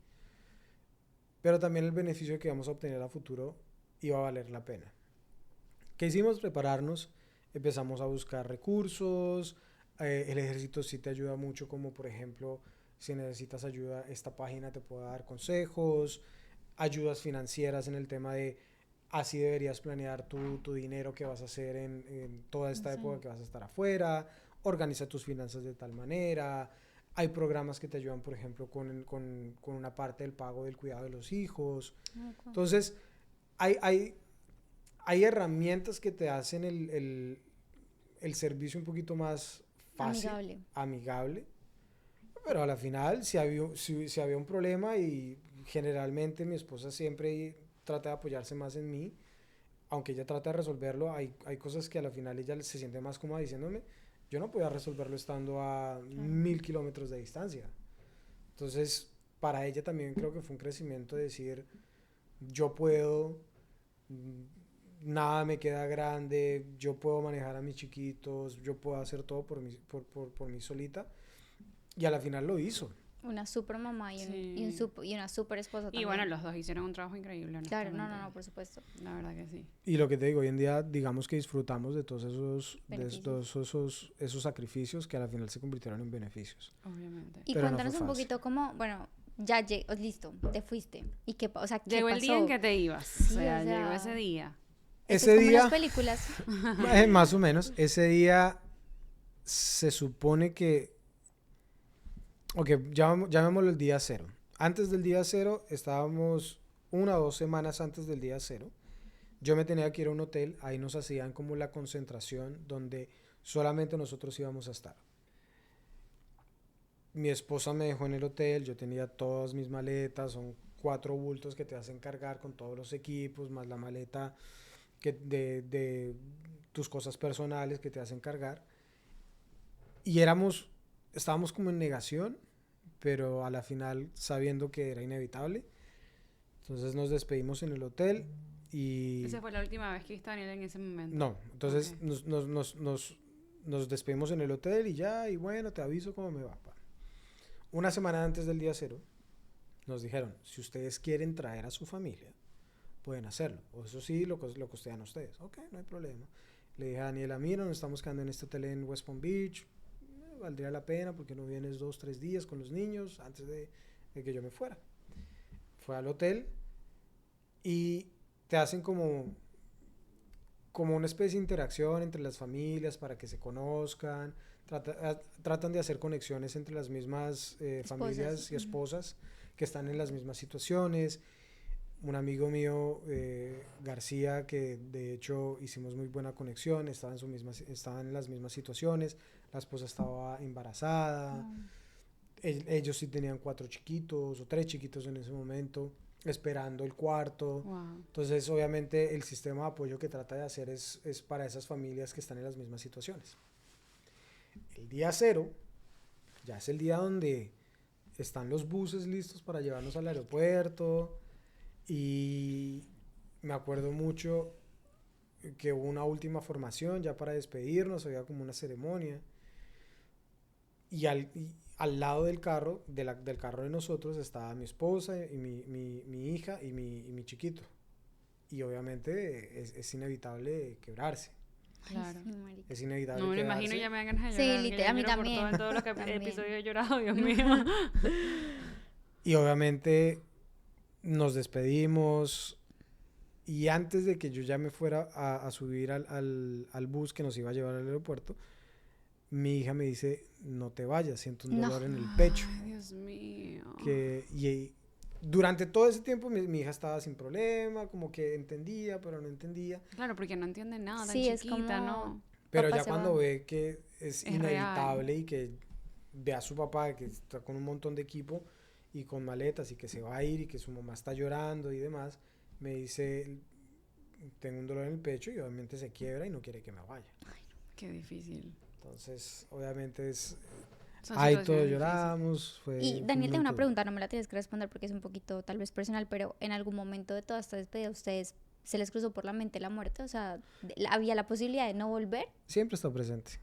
[SPEAKER 3] Pero también el beneficio que vamos a obtener a futuro iba a valer la pena. ¿Qué hicimos? Prepararnos, empezamos a buscar recursos, el ejército sí te ayuda mucho, como por ejemplo, si necesitas ayuda, esta página te puede dar consejos, ayudas financieras en el tema de así deberías planear tu dinero que vas a hacer en toda esta época que vas a estar afuera, organiza tus finanzas de tal manera. Hay programas que te ayudan, por ejemplo, con una parte del pago del cuidado de los hijos. Okay. Entonces, hay herramientas que te hacen el servicio un poquito más fácil, amigable. Pero a la final, si había un problema, y generalmente mi esposa siempre trata de apoyarse más en mí, aunque ella trata de resolverlo, hay cosas que a la final ella se siente más cómoda diciéndome, yo no podía resolverlo estando a 1000 kilómetros de distancia. Entonces, para ella también creo que fue un crecimiento de decir, yo puedo, nada me queda grande, yo puedo manejar a mis chiquitos, yo puedo hacer todo por mí solita. Y a la final lo hizo.
[SPEAKER 1] Una super mamá y una super esposa también.
[SPEAKER 2] Y bueno, los dos hicieron un trabajo increíble.
[SPEAKER 1] Claro, no, por supuesto.
[SPEAKER 2] La verdad que sí.
[SPEAKER 3] Y lo que te digo, hoy en día, digamos que disfrutamos de todos esos sacrificios que a la final se convirtieron en beneficios.
[SPEAKER 2] Obviamente.
[SPEAKER 1] Y pero cuéntanos un poquito cómo, bueno, ya listo, te fuiste. ¿Y qué, o sea, qué
[SPEAKER 2] llegó
[SPEAKER 1] pasó?
[SPEAKER 2] El día en que te ibas. Sí, o sea, llegó ese día.
[SPEAKER 3] ese
[SPEAKER 1] es como
[SPEAKER 3] día,
[SPEAKER 1] las películas.
[SPEAKER 3] más o menos, ese día se supone que, ok, llamémoslo el día cero. Antes del día cero, estábamos 1 o 2 semanas antes del día cero. Yo me tenía que ir a un hotel, ahí nos hacían como la concentración donde solamente nosotros íbamos a estar. Mi esposa me dejó en el hotel, yo tenía todas mis maletas, son 4 bultos que te hacen cargar con todos los equipos, más la maleta de tus cosas personales que te hacen cargar. Y estábamos como en negación, pero a la final sabiendo que era inevitable. Entonces nos despedimos en el hotel y...
[SPEAKER 2] Esa fue la última vez que viste a Daniel en ese momento.
[SPEAKER 3] No, entonces
[SPEAKER 2] Ok.
[SPEAKER 3] nos despedimos en el hotel y ya, y bueno, te aviso cómo me va. Pa. Una semana antes del día cero, nos dijeron, si ustedes quieren traer a su familia, pueden hacerlo. O eso sí, lo costean ustedes. Ok, no hay problema. Le dije a Daniela, mira, nos estamos quedando en este hotel en West Palm Beach. Valdría la pena porque no vienes 2, 3 días con los niños antes de que yo me fuera. Fue al hotel y te hacen como una especie de interacción entre las familias para que se conozcan. Tratan de hacer conexiones entre las mismas familias y esposas que están en las mismas situaciones. Un amigo mío, García, que de hecho hicimos muy buena conexión, estaban en las mismas situaciones, la esposa estaba embarazada, ellos sí tenían 4 chiquitos o 3 chiquitos en ese momento, esperando el cuarto.
[SPEAKER 2] Wow.
[SPEAKER 3] Entonces, obviamente, el sistema de apoyo que trata de hacer es para esas familias que están en las mismas situaciones. El día cero, ya es el día donde están los buses listos para llevarnos al aeropuerto. Y me acuerdo mucho que hubo una última formación ya para despedirnos, había como una ceremonia. Y al lado del carro, del carro de nosotros, estaba mi esposa y mi hija y mi chiquito. Y obviamente es inevitable quebrarse.
[SPEAKER 2] Claro.
[SPEAKER 1] Sí,
[SPEAKER 3] Es inevitable
[SPEAKER 2] No me lo
[SPEAKER 3] quedarse.
[SPEAKER 2] imagino, ya me dan ganas de
[SPEAKER 1] Sí,
[SPEAKER 2] llorar.
[SPEAKER 1] literal, a mí también.
[SPEAKER 2] En todos los
[SPEAKER 1] También.
[SPEAKER 2] episodios he llorado, Dios mío.
[SPEAKER 3] Y obviamente nos despedimos. Y antes de que yo ya me fuera a subir al bus que nos iba a llevar al aeropuerto, mi hija me dice, no te vayas, siento un dolor en el pecho.
[SPEAKER 2] Ay, Dios mío.
[SPEAKER 3] Y durante todo ese tiempo mi hija estaba sin problema, como que entendía, pero no entendía.
[SPEAKER 2] Claro, porque no entiende nada, tan
[SPEAKER 1] Sí, es
[SPEAKER 2] chiquita,
[SPEAKER 1] como-
[SPEAKER 2] ¿no?
[SPEAKER 3] Pero
[SPEAKER 1] Papá
[SPEAKER 3] ya
[SPEAKER 1] se
[SPEAKER 3] cuando
[SPEAKER 1] va.
[SPEAKER 3] ve que es inevitable
[SPEAKER 2] real.
[SPEAKER 3] y que ve a su papá que está con un montón de equipo y con maletas y que se va a ir y que su mamá está llorando y demás, me dice, tengo un dolor en el pecho y obviamente se quiebra y no quiere que me vaya.
[SPEAKER 2] Qué difícil.
[SPEAKER 3] Entonces, obviamente
[SPEAKER 2] Son
[SPEAKER 3] ahí
[SPEAKER 2] situaciones
[SPEAKER 3] todos
[SPEAKER 2] difíciles.
[SPEAKER 3] lloramos.
[SPEAKER 1] Y Daniel, tengo una pregunta, no me la tienes que responder porque es un poquito tal vez personal, pero en algún momento de toda esta despedida, ¿a ustedes se les cruzó por la mente la muerte? O sea, ¿había la posibilidad de no volver?
[SPEAKER 3] Siempre está presente.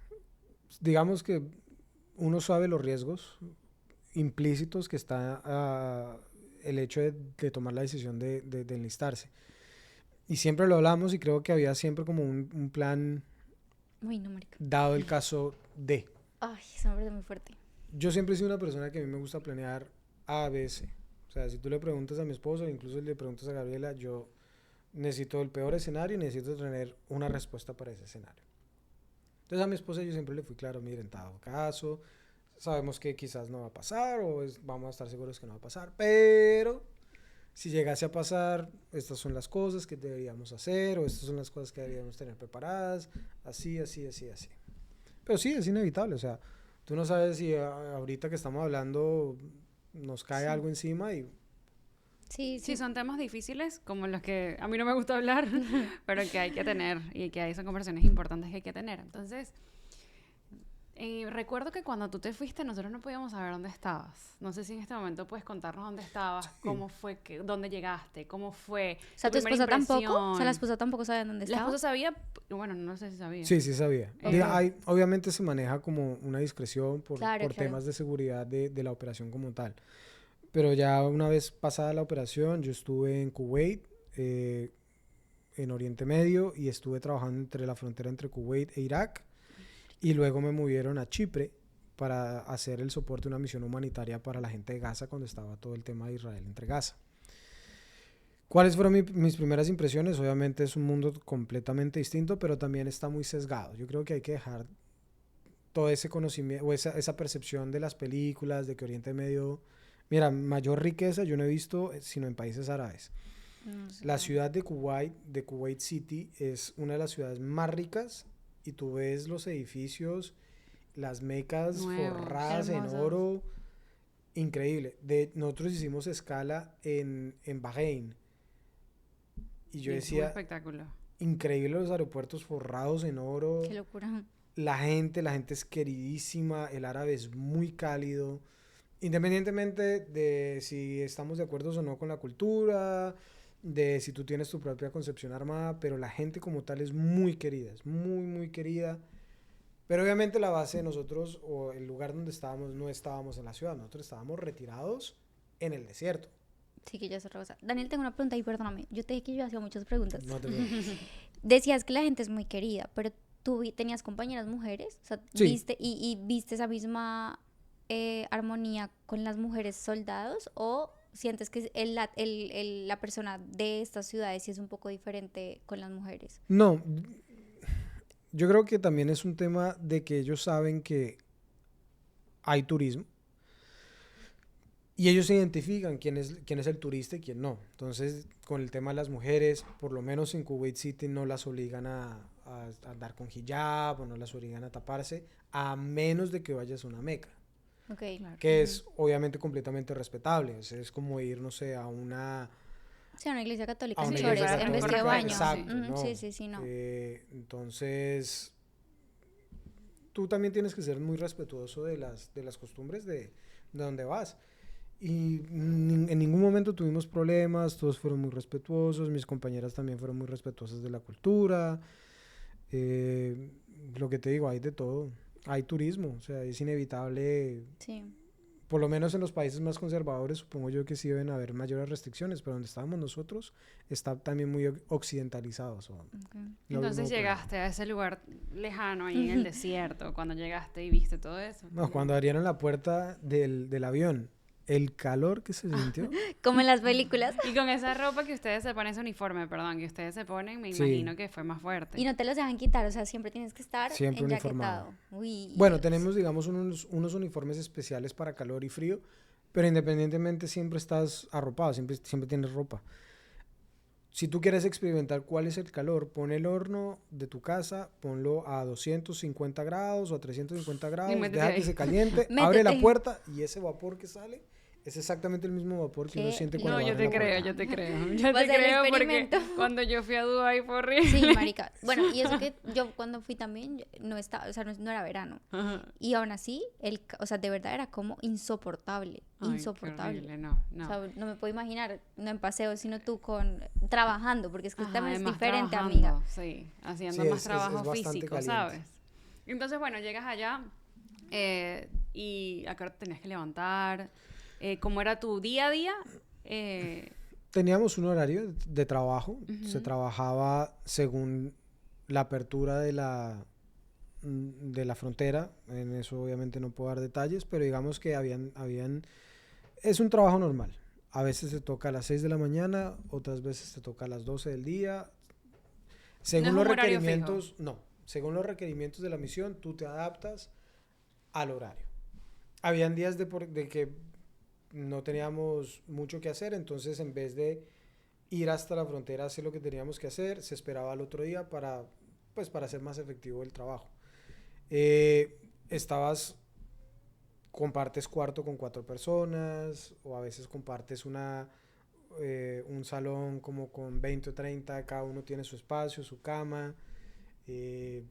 [SPEAKER 3] Digamos que uno sabe los riesgos implícitos que está el hecho de tomar la decisión de enlistarse. Y siempre lo hablamos y creo que había siempre como un plan
[SPEAKER 1] Uy, no, marica.
[SPEAKER 3] dado el caso de.
[SPEAKER 1] Ay, eso me parece muy fuerte.
[SPEAKER 3] Yo siempre he sido una persona que a mí me gusta planear A, B, C. O sea, si tú le preguntas a mi esposo, incluso le preguntas a Gabriela, yo necesito el peor escenario y necesito tener una respuesta para ese escenario. Entonces a mi esposa yo siempre le fui claro, miren, dado caso, sabemos que quizás no va a pasar o vamos a estar seguros que no va a pasar, pero si llegase a pasar, estas son las cosas que deberíamos hacer o estas son las cosas que deberíamos tener preparadas, así. Pero sí, es inevitable, o sea, tú no sabes si ahorita que estamos hablando nos cae algo encima y...
[SPEAKER 1] Sí,
[SPEAKER 2] Sí, son temas difíciles, como los que a mí no me gusta hablar, pero que hay que tener y que ahí son conversaciones importantes que hay que tener. Entonces, recuerdo que cuando tú te fuiste, nosotros no podíamos saber dónde estabas. No sé si en este momento puedes contarnos dónde estabas,
[SPEAKER 3] Sí.
[SPEAKER 2] cómo fue, dónde llegaste, cómo fue.
[SPEAKER 1] O sea,
[SPEAKER 2] tu
[SPEAKER 1] ¿tu
[SPEAKER 2] primera
[SPEAKER 1] esposa tampoco? O sea,
[SPEAKER 2] impresión.
[SPEAKER 1] la esposa tampoco sabía dónde
[SPEAKER 2] La
[SPEAKER 1] estaba.
[SPEAKER 2] esposa sabía, bueno, no sé si sabía.
[SPEAKER 3] Sí, sí sabía.
[SPEAKER 2] Ok.
[SPEAKER 3] Obviamente se maneja como una discreción por
[SPEAKER 1] Claro.
[SPEAKER 3] temas de seguridad de la operación como tal. Pero ya una vez pasada la operación, yo estuve en Kuwait, en Oriente Medio, y estuve trabajando entre la frontera entre Kuwait e Irak. Y luego me movieron a Chipre para hacer el soporte de una misión humanitaria para la gente de Gaza cuando estaba todo el tema de Israel entre Gaza. ¿Cuáles fueron mis primeras impresiones? Obviamente es un mundo completamente distinto, pero también está muy sesgado. Yo creo que hay que dejar todo ese conocimiento o esa percepción de las películas, de que Oriente Medio... Mira, mayor riqueza yo no he visto sino en países árabes.
[SPEAKER 1] No sé.
[SPEAKER 3] La ciudad de Kuwait City, es una de las ciudades más ricas y tú ves los edificios, las mecas
[SPEAKER 2] Nuevos.
[SPEAKER 3] forradas en
[SPEAKER 1] Hermosos.
[SPEAKER 3] oro, increíble. Nosotros hicimos escala en Bahrein y yo
[SPEAKER 2] Sí, un
[SPEAKER 3] decía,
[SPEAKER 2] espectáculo.
[SPEAKER 3] increíble los aeropuertos forrados en oro,
[SPEAKER 1] Qué locura.
[SPEAKER 3] la gente es queridísima, el árabe es muy cálido, independientemente de si estamos de acuerdo o no con la cultura, de si tú tienes tu propia concepción armada, pero la gente como tal es muy querida, es muy, muy querida. Pero obviamente la base de nosotros, o el lugar donde estábamos, no estábamos en la ciudad, nosotros estábamos retirados en el desierto.
[SPEAKER 1] Sí, que ya es otra cosa. Daniel, tengo una pregunta y perdóname. Yo te dije que yo hacía muchas preguntas.
[SPEAKER 3] No te preocupes.
[SPEAKER 1] Decías que la gente es muy querida, pero tú tenías compañeras mujeres, o sea,
[SPEAKER 3] Sí.
[SPEAKER 1] viste y viste esa misma armonía con las mujeres soldados, o sientes que la persona de estas ciudades sí es un poco diferente con las mujeres.
[SPEAKER 3] No, yo creo que también es un tema de que ellos saben que hay turismo y ellos se identifican quién es el turista y quién no. Entonces, con el tema de las mujeres, por lo menos en Kuwait City no las obligan a andar con hijab o no las obligan a taparse, a menos de que vayas a una meca,
[SPEAKER 1] Ok.
[SPEAKER 2] Claro.
[SPEAKER 3] que es obviamente completamente respetable. Es como ir, no sé, a una
[SPEAKER 1] Sí, a una iglesia católica
[SPEAKER 3] a
[SPEAKER 1] en
[SPEAKER 3] una
[SPEAKER 1] Chores,
[SPEAKER 3] iglesia
[SPEAKER 1] en vez de
[SPEAKER 3] católica,
[SPEAKER 1] baño.
[SPEAKER 3] exacto,
[SPEAKER 1] Ujú,
[SPEAKER 3] ¿no?
[SPEAKER 1] sí, sí, sí, no.
[SPEAKER 3] Entonces, tú también tienes que ser muy respetuoso de las costumbres de donde vas. Y en ningún momento tuvimos problemas, todos fueron muy respetuosos, mis compañeras también fueron muy respetuosas de la cultura. eh, lo que te digo, hay de todo. Hay turismo, o sea, es inevitable.
[SPEAKER 1] Sí.
[SPEAKER 3] Por lo menos en los países más conservadores, supongo yo que sí deben haber mayores restricciones, pero donde estábamos nosotros está también muy occidentalizado.
[SPEAKER 1] Ok.
[SPEAKER 2] Entonces llegaste a ese lugar lejano, ahí en el desierto, cuando llegaste y viste todo eso.
[SPEAKER 3] No, cuando abrieron la puerta del avión, el calor que se sintió.
[SPEAKER 1] Como en las películas.
[SPEAKER 2] Y con esa ropa que ustedes se ponen, ese uniforme, perdón, que ustedes se ponen, me
[SPEAKER 3] Sí.
[SPEAKER 2] imagino que fue más fuerte.
[SPEAKER 1] Y no te los dejan quitar, o sea, siempre tienes que estar
[SPEAKER 3] Siempre
[SPEAKER 1] enjaquetado.
[SPEAKER 3] uniformado.
[SPEAKER 1] Uy,
[SPEAKER 3] Bueno,
[SPEAKER 1] Dios.
[SPEAKER 3] tenemos, digamos, unos uniformes especiales para calor y frío, pero independientemente siempre estás arropado, siempre tienes ropa. Si tú quieres experimentar cuál es el calor, pon el horno de tu casa, ponlo a 250 grados o a 350 grados,
[SPEAKER 2] métete
[SPEAKER 3] deja
[SPEAKER 2] ahí.
[SPEAKER 3] que se caliente, abre la
[SPEAKER 1] Métete.
[SPEAKER 3] puerta y ese vapor que sale es exactamente el mismo vapor que uno
[SPEAKER 1] Qué
[SPEAKER 3] siente cuando
[SPEAKER 2] No, yo
[SPEAKER 3] abre
[SPEAKER 2] te
[SPEAKER 3] la
[SPEAKER 2] creo,
[SPEAKER 3] puerta.
[SPEAKER 2] yo te creo. Yo
[SPEAKER 1] Va a
[SPEAKER 2] te
[SPEAKER 1] ser el
[SPEAKER 2] creo porque
[SPEAKER 1] experimento.
[SPEAKER 2] cuando yo fui a Dubái fue horrible.
[SPEAKER 1] Sí, marica. Bueno, y eso que yo cuando fui también no estaba, o sea, no era verano.
[SPEAKER 2] Ajá.
[SPEAKER 1] Y aún así, o sea, de verdad era como insoportable,
[SPEAKER 2] Ay, qué
[SPEAKER 1] insoportable.
[SPEAKER 2] horrible, no, no.
[SPEAKER 1] O sea, no me puedo imaginar, no en paseo, sino tú trabajando, porque es que
[SPEAKER 2] Ajá,
[SPEAKER 1] también es
[SPEAKER 2] además
[SPEAKER 1] diferente,
[SPEAKER 2] trabajando,
[SPEAKER 1] amiga.
[SPEAKER 2] Sí, haciendo
[SPEAKER 3] Sí,
[SPEAKER 2] más
[SPEAKER 3] es
[SPEAKER 2] trabajo
[SPEAKER 3] bastante
[SPEAKER 2] físico,
[SPEAKER 3] caliente.
[SPEAKER 2] ¿sabes? Entonces, bueno, llegas allá y a qué hora te tenías que levantar, ¿cómo era tu día a día?
[SPEAKER 3] Teníamos un horario de trabajo, se
[SPEAKER 2] Ujú.
[SPEAKER 3] trabajaba según la apertura de la frontera, en eso obviamente no puedo dar detalles, pero digamos que es un trabajo normal. A veces te toca a las 6 de la mañana, otras veces te toca a las 12 del día. Según
[SPEAKER 2] es
[SPEAKER 3] los
[SPEAKER 2] un horario
[SPEAKER 3] requerimientos, no, según los requerimientos de la misión, tú te adaptas al horario. Habían días de que no teníamos mucho que hacer, entonces en vez de ir hasta la frontera a hacer lo que teníamos que hacer, se esperaba al otro día para hacer más efectivo el trabajo. Compartes cuarto con 4 personas, o a veces compartes un salón como con 20 o 30, cada uno tiene su espacio, su cama. eh,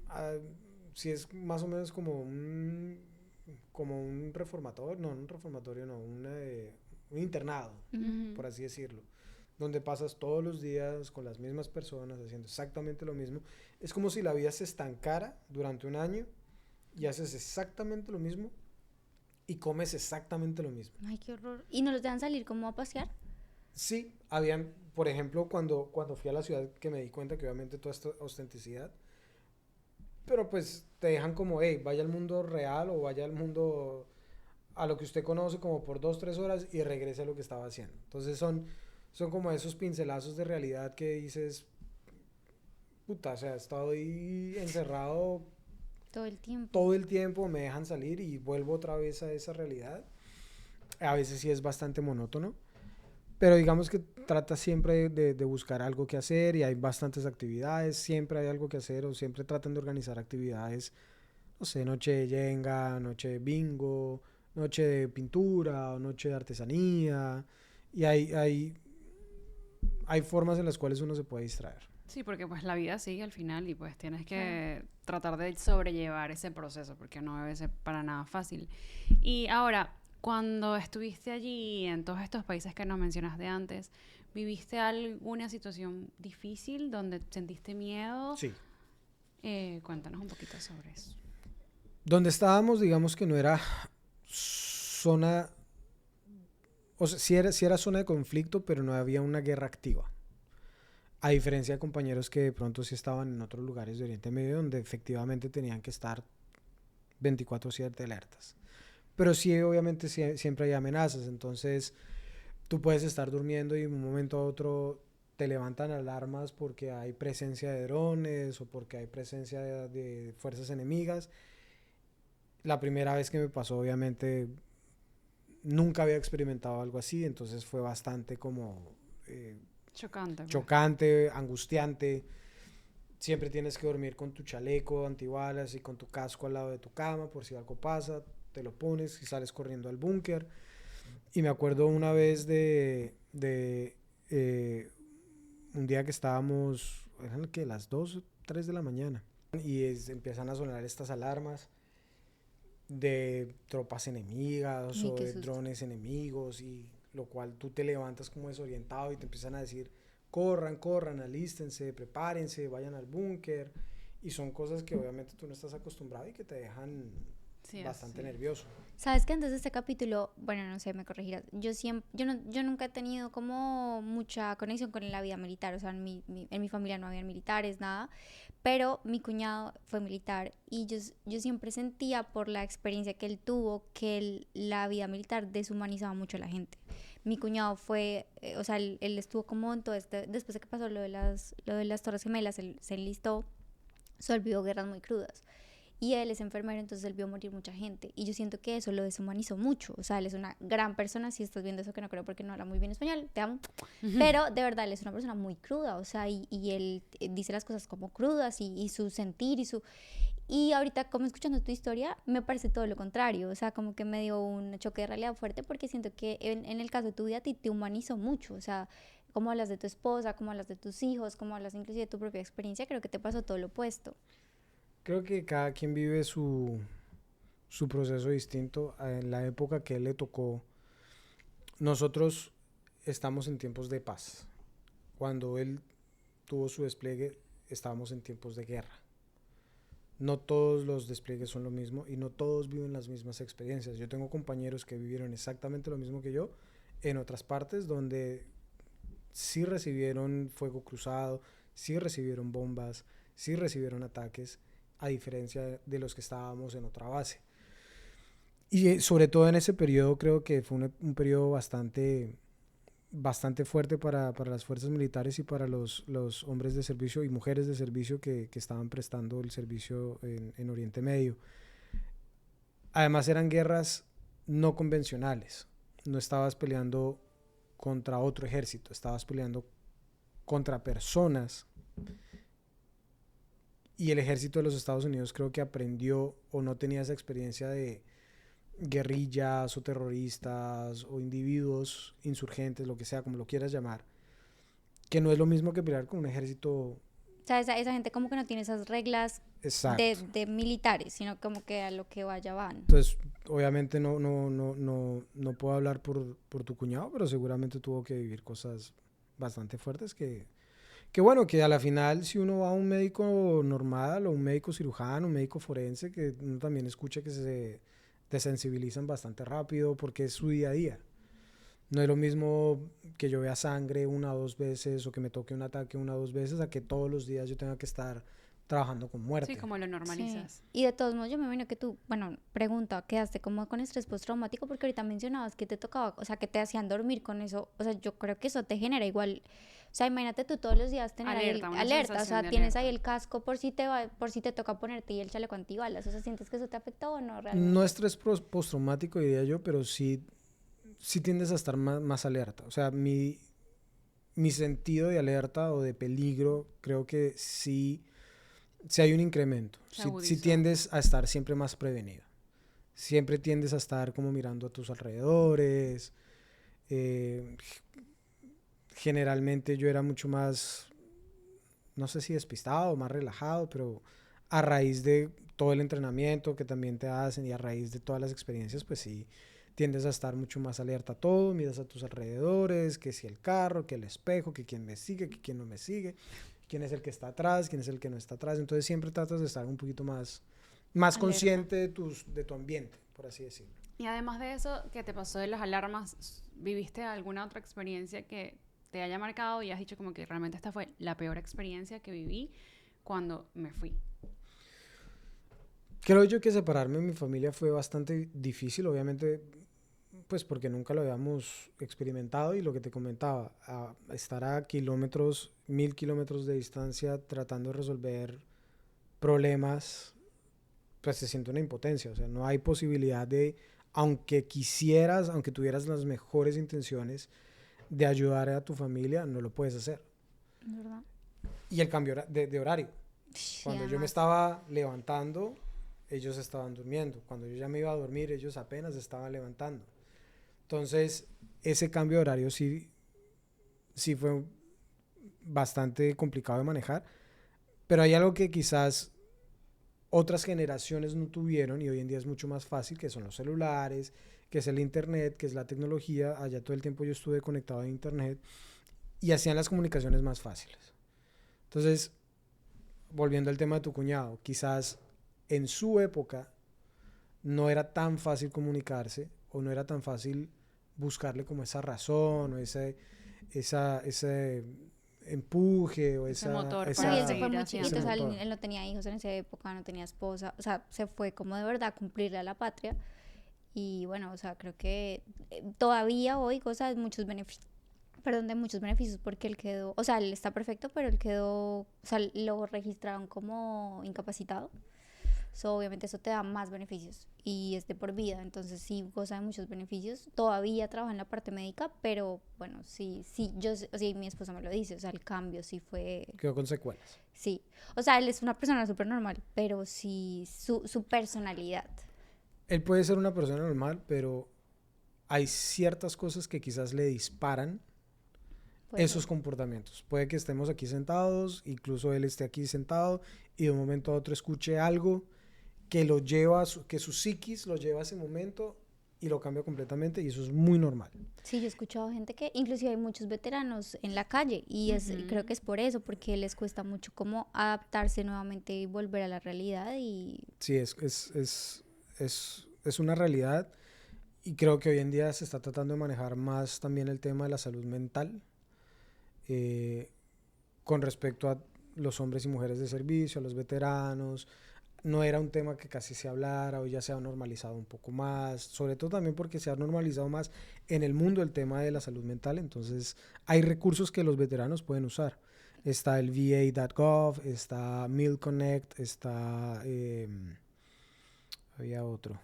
[SPEAKER 3] ah, si es más o menos como un reformatorio, no, un reformatorio no, un internado,
[SPEAKER 1] Ujú.
[SPEAKER 3] por así decirlo, donde pasas todos los días con las mismas personas haciendo exactamente lo mismo. Es como si la vida se estancara durante un año y haces exactamente lo mismo y comes exactamente lo mismo.
[SPEAKER 1] Ay, qué horror. ¿Y no los dejan salir como a pasear?
[SPEAKER 3] Sí, por ejemplo, cuando fui a la ciudad, que me di cuenta que obviamente toda esta autenticidad, pero pues te dejan como, hey, vaya al mundo real o vaya al mundo a lo que usted conoce como por 2, 3 horas y regrese a lo que estaba haciendo. Entonces son como esos pincelazos de realidad que dices, puta, o sea, estoy encerrado
[SPEAKER 1] Todo el tiempo.
[SPEAKER 3] todo el tiempo, me dejan salir y vuelvo otra vez a esa realidad. A veces sí es bastante monótono, pero digamos que trata siempre de buscar algo que hacer y hay bastantes actividades, siempre hay algo que hacer o siempre tratan de organizar actividades, no sé, noche de Jenga, noche de bingo, noche de pintura o noche de artesanía y hay formas en las cuales uno se puede distraer.
[SPEAKER 2] Sí, porque pues la vida sigue al final y pues tienes que
[SPEAKER 1] Claro.
[SPEAKER 2] tratar de sobrellevar ese proceso porque no debe ser para nada fácil. Y ahora, cuando estuviste allí en todos estos países que nos mencionaste antes, ¿viviste alguna situación difícil donde sentiste miedo?
[SPEAKER 3] Sí.
[SPEAKER 2] Cuéntanos un poquito sobre eso.
[SPEAKER 3] Donde estábamos, digamos que no era zona, o sea, sí era zona de conflicto, pero no había una guerra activa. A diferencia de compañeros que de pronto sí estaban en otros lugares de Oriente Medio donde efectivamente tenían que estar 24/7 alertas. Pero sí, obviamente siempre hay amenazas, entonces tú puedes estar durmiendo y de un momento a otro te levantan alarmas porque hay presencia de drones o porque hay presencia de fuerzas enemigas. La primera vez que me pasó, obviamente, nunca había experimentado algo así, entonces fue bastante como
[SPEAKER 2] Chocante, pues.
[SPEAKER 3] chocante, angustiante. Siempre tienes que dormir con tu chaleco antibalas y con tu casco al lado de tu cama por si algo pasa, te lo pones y sales corriendo al búnker. Y me acuerdo una vez un día que estábamos, eran que las 2 o 3 de la mañana, y empiezan a sonar estas alarmas de tropas enemigas
[SPEAKER 1] Uy,
[SPEAKER 3] o
[SPEAKER 1] qué
[SPEAKER 3] de
[SPEAKER 1] susto.
[SPEAKER 3] drones enemigos, y lo cual tú te levantas como desorientado y te empiezan a decir, corran, corran, alístense, prepárense, vayan al búnker, y son cosas que obviamente tú no estás acostumbrado y que te dejan
[SPEAKER 2] Sí,
[SPEAKER 3] bastante
[SPEAKER 2] así.
[SPEAKER 3] nervioso.
[SPEAKER 1] ¿Sabes que antes de este capítulo, bueno, no sé, me corregirás, yo nunca he tenido como mucha conexión con la vida militar, o sea, en mi familia no habían militares, nada, pero mi cuñado fue militar y yo siempre sentía por la experiencia que él tuvo que la vida militar deshumanizaba mucho a la gente. Mi cuñado fue, o sea, él estuvo como en todo este, después de que pasó lo de las Torres Gemelas, él se enlistó, se olvidó guerras muy crudas. Y él es enfermero, entonces él vio morir mucha gente. Y yo siento que eso lo deshumanizó mucho. O sea, él es una gran persona. Si estás viendo eso, que no creo porque no habla muy bien español, te amo. Pero de verdad, él es una persona muy cruda. O sea, y él dice las cosas como crudas y su sentir y su... Y ahorita, como escuchando tu historia, me parece todo lo contrario. O sea, como que me dio un choque de realidad fuerte porque siento que en el caso de tu vida a ti te humanizó mucho. O sea, cómo hablas de tu esposa, cómo hablas de tus hijos, cómo hablas inclusive de tu propia experiencia, creo que te pasó todo lo opuesto.
[SPEAKER 3] Creo que cada quien vive su proceso distinto. En la época que él le tocó, nosotros estamos en tiempos de paz. Cuando él tuvo su despliegue, estábamos en tiempos de guerra. No todos los despliegues son lo mismo y no todos viven las mismas experiencias. Yo tengo compañeros que vivieron exactamente lo mismo que yo en otras partes donde sí recibieron fuego cruzado, sí recibieron bombas, sí recibieron ataques, a diferencia de los que estábamos en otra base. Y sobre todo en ese periodo creo que fue un periodo bastante fuerte para las fuerzas militares y para los hombres de servicio y mujeres de servicio que estaban prestando el servicio en Oriente Medio. Además eran guerras no convencionales. No estabas peleando contra otro ejército, estabas peleando contra personas. Y el ejército de los Estados Unidos creo que aprendió o no tenía esa experiencia de guerrillas o terroristas o individuos insurgentes, lo que sea, como lo quieras llamar, que no es lo mismo que pelear con un ejército.
[SPEAKER 1] O sea, esa gente como que no tiene esas reglas
[SPEAKER 3] Exacto.
[SPEAKER 1] de militares, sino como que a lo que vaya van.
[SPEAKER 3] Entonces, obviamente no puedo hablar por tu cuñado, pero seguramente tuvo que vivir cosas bastante fuertes que bueno, que a la final si uno va a un médico normal o un médico cirujano, un médico forense, que uno también escucha que se desensibilizan bastante rápido porque es su día a día. No es lo mismo que yo vea sangre una o dos veces o que me toque un ataque una o dos veces a que todos los días yo tenga que estar trabajando con muerte.
[SPEAKER 2] Sí, como lo normalizas.
[SPEAKER 1] Sí. Y de todos modos, yo me imagino que tú, bueno, pregunta, quedaste como con estrés postraumático porque ahorita mencionabas que te tocaba, o sea, que te hacían dormir con eso. O sea, yo creo que eso te genera igual. O sea, imagínate tú todos los días tener
[SPEAKER 2] Alerta,
[SPEAKER 1] ahí
[SPEAKER 2] una
[SPEAKER 1] alerta, o
[SPEAKER 2] sensación
[SPEAKER 1] sea,
[SPEAKER 2] de
[SPEAKER 1] tienes
[SPEAKER 2] alerta.
[SPEAKER 1] ahí el casco por si te va, por si te toca ponerte y el chaleco antibalas. O sea, ¿sientes que eso te afectó o no realmente?
[SPEAKER 3] No estrés postraumático, diría yo, pero sí tiendes a estar más alerta. O sea, mi sentido de alerta o de peligro, creo que sí hay un incremento.
[SPEAKER 2] Se
[SPEAKER 3] Sí
[SPEAKER 2] agudizó.
[SPEAKER 3] tiendes a estar siempre más prevenido. Siempre tiendes a estar como mirando a tus alrededores. Generalmente yo era mucho más, no sé si despistado, más relajado, pero a raíz de todo el entrenamiento que también te hacen y a raíz de todas las experiencias, pues sí, tiendes a estar mucho más alerta a todo, miras a tus alrededores, que si el carro, que el espejo, que quién me sigue, que quién no me sigue, quién es el que está atrás, quién es el que no está atrás. Entonces siempre tratas de estar un poquito más
[SPEAKER 1] Alerta.
[SPEAKER 3] consciente de tu ambiente, por así decirlo.
[SPEAKER 2] Y además de eso, que te pasó de las alarmas, ¿viviste alguna otra experiencia que te haya marcado y has dicho como que realmente esta fue la peor experiencia que viví cuando me fui?
[SPEAKER 3] Creo yo que separarme de mi familia fue bastante difícil, obviamente, pues porque nunca lo habíamos experimentado y lo que te comentaba, a estar a kilómetros, 1000 kilómetros de distancia tratando de resolver problemas, pues se siente una impotencia, o sea, no hay posibilidad de, aunque quisieras, aunque tuvieras las mejores intenciones de ayudar a tu familia, no lo puedes hacer.
[SPEAKER 1] ¿Verdad?
[SPEAKER 3] Y el cambio de horario.
[SPEAKER 1] Sí,
[SPEAKER 3] Cuando yo me
[SPEAKER 1] además.
[SPEAKER 3] estaba levantando, ellos estaban durmiendo. Cuando yo ya me iba a dormir, ellos apenas estaban levantando. Entonces, ese cambio de horario sí fue bastante complicado de manejar. Pero hay algo que quizás otras generaciones no tuvieron y hoy en día es mucho más fácil, que son los celulares, que es el internet, que es la tecnología. Allá todo el tiempo yo estuve conectado a internet y hacían las comunicaciones más fáciles. Entonces, volviendo al tema de tu cuñado, quizás en su época no era tan fácil comunicarse o no era tan fácil buscarle como esa razón o ese empuje o
[SPEAKER 2] Ese motor
[SPEAKER 1] Sí,
[SPEAKER 2] para
[SPEAKER 1] él se fue
[SPEAKER 2] seguir
[SPEAKER 1] muy
[SPEAKER 2] haciendo.
[SPEAKER 1] chiquito, o sea,
[SPEAKER 3] motor.
[SPEAKER 1] él no tenía hijos en esa época, no tenía esposa, o sea, se fue como de verdad a cumplirle a la patria. Y bueno, o sea, creo que todavía hoy goza de muchos beneficios, perdón, de muchos beneficios porque él quedó, o sea, él está perfecto, pero él quedó, o sea, lo registraron como incapacitado. So, obviamente eso te da más beneficios y es de por vida, entonces sí goza de muchos beneficios. Todavía trabaja en la parte médica, pero bueno, o sea, mi esposa me lo dice, o sea, el cambio sí fue,
[SPEAKER 3] Quedó con secuelas.
[SPEAKER 1] sí. O sea, él es una persona súper normal, pero sí su personalidad.
[SPEAKER 3] Él puede ser una persona normal, pero hay ciertas cosas que quizás le disparan
[SPEAKER 1] Puede
[SPEAKER 3] esos
[SPEAKER 1] ser.
[SPEAKER 3] comportamientos. Puede que estemos aquí sentados, incluso él esté aquí sentado y de un momento a otro escuche algo que lo lleva, que su psiquis lo lleva a ese momento y lo cambia completamente y eso es muy normal.
[SPEAKER 1] Sí, yo he escuchado gente que, inclusive hay muchos veteranos en la calle y creo que es por eso, porque les cuesta mucho como adaptarse nuevamente y volver a la realidad y
[SPEAKER 3] Sí, es una realidad y creo que hoy en día se está tratando de manejar más también el tema de la salud mental con respecto a los hombres y mujeres de servicio, a los veteranos. No era un tema que casi se hablara, hoy ya se ha normalizado un poco más, sobre todo también porque se ha normalizado más en el mundo el tema de la salud mental, entonces hay recursos que los veteranos pueden usar. Está el va.gov, está Meal Connect, está... había otro.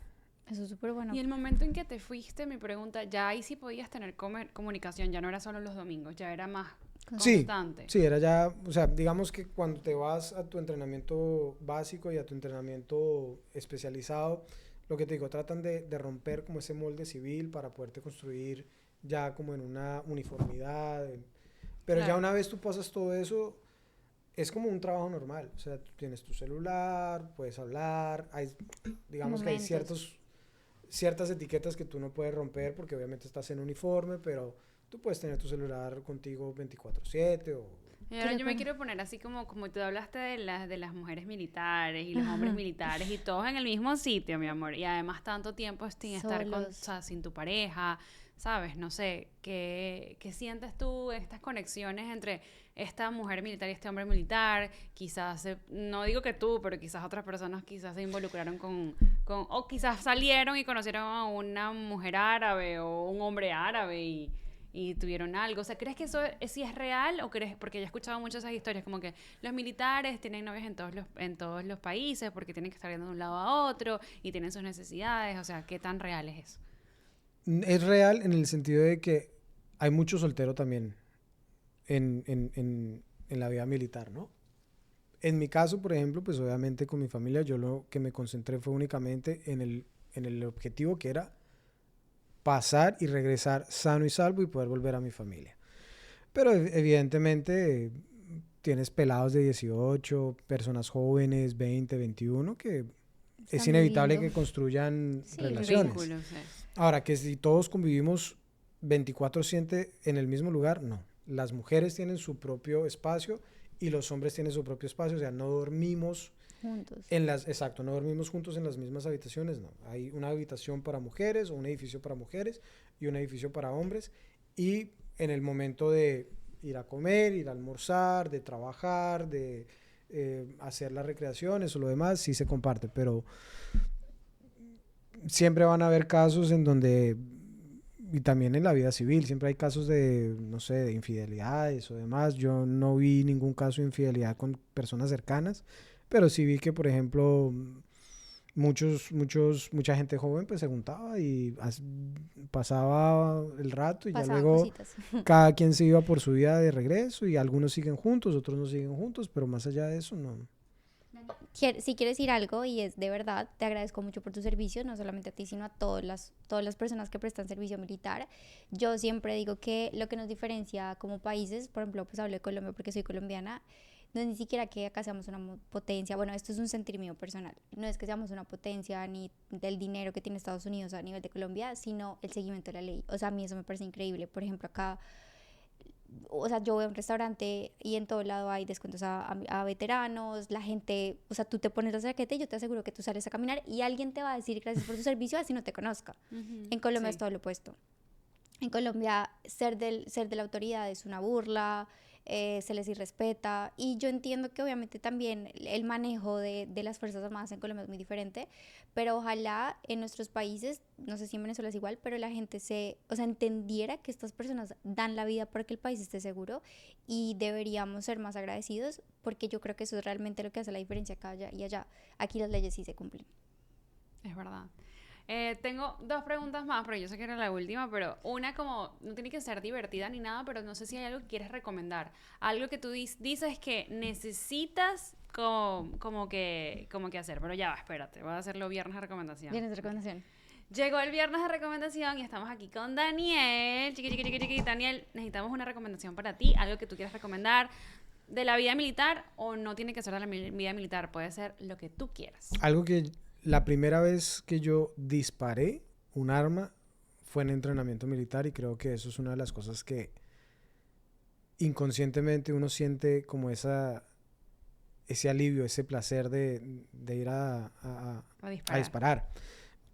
[SPEAKER 1] eso es súper bueno.
[SPEAKER 2] Y el momento en que te fuiste, mi pregunta, ya ahí sí podías tener comunicación, ya no era solo los domingos, ya era más
[SPEAKER 3] Sí,
[SPEAKER 2] constante.
[SPEAKER 3] sí, era ya, o sea, digamos que cuando te vas a tu entrenamiento básico y a tu entrenamiento especializado, lo que te digo, tratan de romper como ese molde civil para poderte construir ya como en una uniformidad, pero ya
[SPEAKER 2] Claro.
[SPEAKER 3] una vez tú pasas todo eso, es como un trabajo normal, o sea, tú tienes tu celular, puedes hablar, digamos que hay
[SPEAKER 1] Momentos.
[SPEAKER 3] ciertas etiquetas que tú no puedes romper porque obviamente estás en uniforme, pero tú puedes tener tu celular contigo 24/7 o...
[SPEAKER 2] Y ahora yo me
[SPEAKER 1] locura.
[SPEAKER 2] quiero poner así como tú hablaste de las mujeres militares y los
[SPEAKER 1] Ajá.
[SPEAKER 2] hombres militares y todos en el mismo sitio, mi amor. Y además tanto tiempo sin estar con, o
[SPEAKER 1] Solos.
[SPEAKER 2] sea, sin tu pareja, ¿sabes? No sé, ¿qué sientes tú estas conexiones entre esta mujer militar y este hombre militar? Quizás, no digo que tú, pero quizás otras personas quizás se involucraron o quizás salieron y conocieron a una mujer árabe o un hombre árabe y tuvieron algo. O sea, ¿crees que eso sí es real o crees? Porque yo he escuchado muchas esas historias, como que los militares tienen novias en todos los países porque tienen que estar yendo de un lado a otro y tienen sus necesidades. O sea, ¿qué tan real es eso?
[SPEAKER 3] Es real en el sentido de que hay mucho soltero también en la vida militar, ¿no? En mi caso, por ejemplo, pues obviamente con mi familia yo lo que me concentré fue únicamente en el objetivo que era pasar y regresar sano y salvo y poder volver a mi familia. Pero evidentemente tienes pelados de 18, personas jóvenes, 20, 21, que es
[SPEAKER 1] Están
[SPEAKER 3] inevitable
[SPEAKER 1] viviendo.
[SPEAKER 3] que construyan
[SPEAKER 1] Sí,
[SPEAKER 3] relaciones.
[SPEAKER 2] Vínculos,
[SPEAKER 3] Ahora, que si todos convivimos 24/7 en el mismo lugar, no. Las mujeres tienen su propio espacio y los hombres tienen su propio espacio, o sea, no dormimos
[SPEAKER 1] juntos.
[SPEAKER 3] exacto, no dormimos juntos en las mismas habitaciones, no. Hay una habitación para mujeres o un edificio para mujeres y un edificio para hombres, y en el momento de ir a comer, ir a almorzar, de trabajar, de hacer las recreaciones o lo demás, sí se comparte, pero siempre van a haber casos en donde, y también en la vida civil, siempre hay casos de, no sé, de infidelidades o demás. Yo no vi ningún caso de infidelidad con personas cercanas, pero sí vi que, por ejemplo, mucha gente joven pues se juntaba y pasaba el rato y ya
[SPEAKER 1] Pasaban
[SPEAKER 3] luego
[SPEAKER 1] cositas.
[SPEAKER 3] cada quien se iba por su vida de regreso y algunos siguen juntos, otros no siguen juntos, pero más allá de eso, no.
[SPEAKER 1] Si quieres decir algo, y es de verdad, te agradezco mucho por tu servicio, no solamente a ti, sino a todas las personas que prestan servicio militar. Yo siempre digo que lo que nos diferencia como países, por ejemplo, pues hablo de Colombia porque soy colombiana, no es ni siquiera que acá seamos una potencia, bueno, esto es un sentir mío personal, no es que seamos una potencia ni del dinero que tiene Estados Unidos a nivel de Colombia, sino el seguimiento de la ley. O sea, a mí eso me parece increíble. Por ejemplo, acá, o sea, yo voy a un restaurante y en todo lado hay descuentos a veteranos, la gente, o sea, tú te pones la chaqueta y yo te aseguro que tú sales a caminar y alguien te va a decir gracias por tu servicio así no te conozca. En Colombia es todo lo opuesto. En Colombia ser de la autoridad es una burla, se les irrespeta, y yo entiendo que obviamente también el manejo de las Fuerzas Armadas en Colombia es muy diferente, pero ojalá en nuestros países, no sé si en Venezuela es igual, pero la gente o sea, entendiera que estas personas dan la vida para que el país esté seguro y deberíamos ser más agradecidos, porque yo creo que eso es realmente lo que hace la diferencia acá y allá. Aquí las leyes sí se cumplen.
[SPEAKER 2] Es verdad. Tengo dos preguntas más, pero yo sé que era la última, pero una como, no tiene que ser divertida ni nada, pero no sé si hay algo que quieres recomendar. Algo que tú dices que necesitas como que hacer, pero ya va, espérate, voy a hacerlo viernes de recomendación.
[SPEAKER 1] ¿Tienes recomendación?
[SPEAKER 2] Llegó el viernes de recomendación y estamos aquí con Daniel. Chiqui. Daniel, necesitamos una recomendación para ti, algo que tú quieras recomendar de la vida militar, o no tiene que ser de la vida militar, puede ser lo que tú quieras.
[SPEAKER 3] Algo que la primera vez que yo disparé un arma fue en entrenamiento militar, y creo que eso es una de las cosas que inconscientemente uno siente como ese alivio, ese placer de ir a disparar.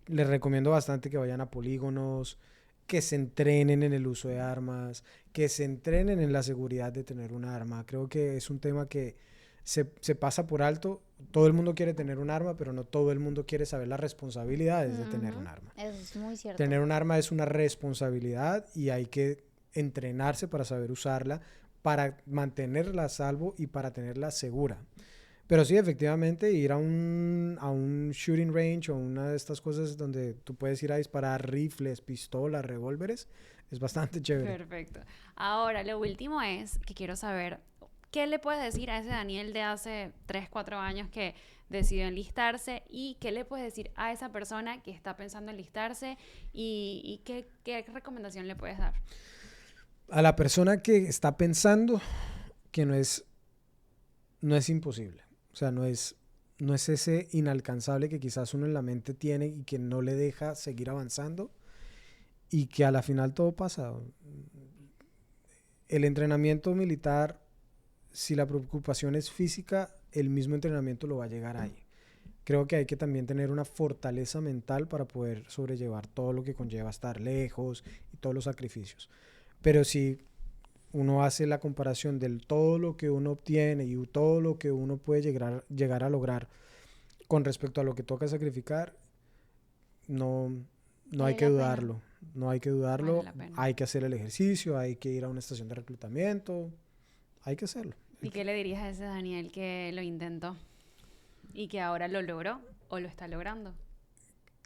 [SPEAKER 3] Les recomiendo bastante que vayan a polígonos, que se entrenen en el uso de armas, que se entrenen en la seguridad de tener un arma. Creo que es un tema que se pasa por alto. Todo el mundo quiere tener un arma, pero no todo el mundo quiere saber las responsabilidades de tener un arma.
[SPEAKER 1] Eso es muy cierto.
[SPEAKER 3] Tener un arma es una responsabilidad y hay que entrenarse para saber usarla, para mantenerla a salvo y para tenerla segura. Pero sí, efectivamente, ir a un shooting range o una de estas cosas donde tú puedes ir a disparar rifles, pistolas, revólveres, es bastante chévere.
[SPEAKER 2] Perfecto. Ahora, lo último es que quiero saber, ¿qué le puedes decir a ese Daniel de hace 3, 4 años que decidió enlistarse? ¿Y qué le puedes decir a esa persona que está pensando enlistarse? ¿Y qué recomendación le puedes dar?
[SPEAKER 3] A la persona que está pensando que no es imposible. O sea, no es ese inalcanzable que quizás uno en la mente tiene y que no le deja seguir avanzando, y que a la final todo pasa. El entrenamiento militar, si la preocupación es física, el mismo entrenamiento lo va a llegar ahí. creo que hay que también tener una fortaleza mental para poder sobrellevar todo lo que conlleva estar lejos y todos los sacrificios. Pero si uno hace la comparación de todo lo que uno obtiene y todo lo que uno puede llegar a lograr con respecto a lo que toca sacrificar, no hay que dudarlo. No hay que dudarlo, hay que hacer el ejercicio, hay que ir a una estación de reclutamiento, hay que hacerlo.
[SPEAKER 2] ¿Y qué le dirías a ese Daniel que lo intentó y que ahora lo logró o lo está logrando?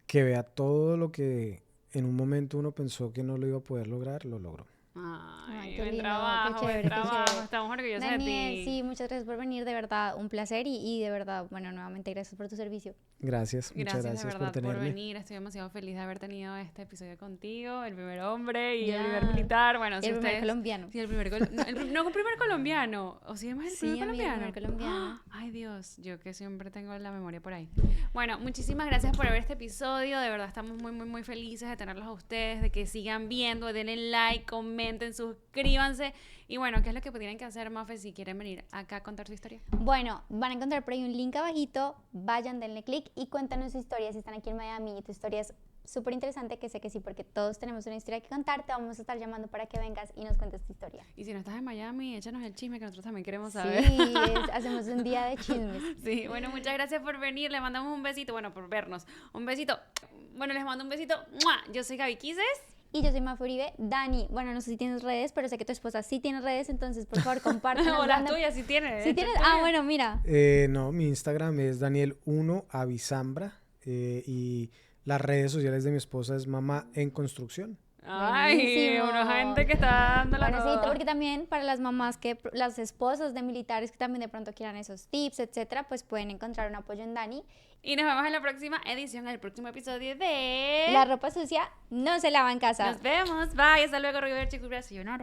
[SPEAKER 3] Que vea todo lo que en un momento uno pensó que no lo iba a poder lograr, lo logró.
[SPEAKER 2] Ay,
[SPEAKER 1] qué
[SPEAKER 2] buen
[SPEAKER 1] lindo,
[SPEAKER 2] trabajo,
[SPEAKER 1] qué chévere,
[SPEAKER 2] buen
[SPEAKER 1] qué
[SPEAKER 2] trabajo.
[SPEAKER 1] chévere.
[SPEAKER 2] Estamos orgullosos
[SPEAKER 1] Daniel,
[SPEAKER 2] de ti.
[SPEAKER 1] sí, muchas gracias por venir, de verdad, un placer y de verdad, bueno, nuevamente gracias por tu servicio.
[SPEAKER 3] Gracias, muchas
[SPEAKER 2] Gracias de
[SPEAKER 3] gracias
[SPEAKER 2] verdad
[SPEAKER 3] por tenerme.
[SPEAKER 2] venir. Estoy demasiado feliz de haber tenido este episodio contigo, el primer hombre y el
[SPEAKER 1] Ya.
[SPEAKER 2] primer militar. Bueno,
[SPEAKER 1] Y
[SPEAKER 2] si
[SPEAKER 1] el primer
[SPEAKER 2] ustedes...
[SPEAKER 1] colombiano.
[SPEAKER 2] Sí, el primer primer colombiano. ¿O si es más el
[SPEAKER 1] Sí,
[SPEAKER 2] primer
[SPEAKER 1] amiga,
[SPEAKER 2] colombiano?
[SPEAKER 1] el primer colombiano.
[SPEAKER 2] Ay, Dios, yo que siempre tengo la memoria por ahí. Bueno, muchísimas gracias por ver este episodio. De verdad, estamos muy, muy, muy felices de tenerlos a ustedes, de que sigan viendo, denle like, comenten, suscríbanse. Y bueno, ¿qué es lo que tienen que hacer, Mafe, si quieren venir acá a contar su historia?
[SPEAKER 1] Bueno, van a encontrar por ahí un link abajito, vayan, denle click y cuéntanos su historia si están aquí en Miami y tu historia es súper interesante, que sé que sí, porque todos tenemos una historia que contar, te vamos a estar llamando para que vengas y nos cuentes tu historia.
[SPEAKER 2] Y si no estás en Miami, échanos el chisme que nosotros también queremos saber.
[SPEAKER 1] Sí, hacemos un día de chismes.
[SPEAKER 2] Sí, bueno, muchas gracias por venir, le mandamos un besito, bueno, por vernos, un besito. Bueno, les mando un besito. ¡Mua! Yo soy Gaby Quises.
[SPEAKER 1] Y yo soy Mafe Uribe. Dani, bueno, no sé si tienes redes, pero sé que tu esposa sí tiene redes, entonces por favor compártenos.
[SPEAKER 2] O las tuyas, si tienes.
[SPEAKER 1] ¿Sí tienes? Bueno, mira.
[SPEAKER 3] No, mi Instagram es Daniel1Avisambra y las redes sociales de mi esposa es Mamá en Construcción.
[SPEAKER 2] Ay,
[SPEAKER 1] Buenísimo.
[SPEAKER 2] una gente que está dándola
[SPEAKER 1] Bueno, sí,
[SPEAKER 2] toda.
[SPEAKER 1] porque también para las mamás las esposas de militares que también de pronto quieran esos tips, etcétera, pues pueden encontrar un apoyo en Dani.
[SPEAKER 2] Y nos vemos en la próxima edición, en el próximo episodio de...
[SPEAKER 1] La ropa sucia no se lava en casa.
[SPEAKER 2] Nos vemos, bye, hasta luego, River, chicos, gracias.
[SPEAKER 1] Bye.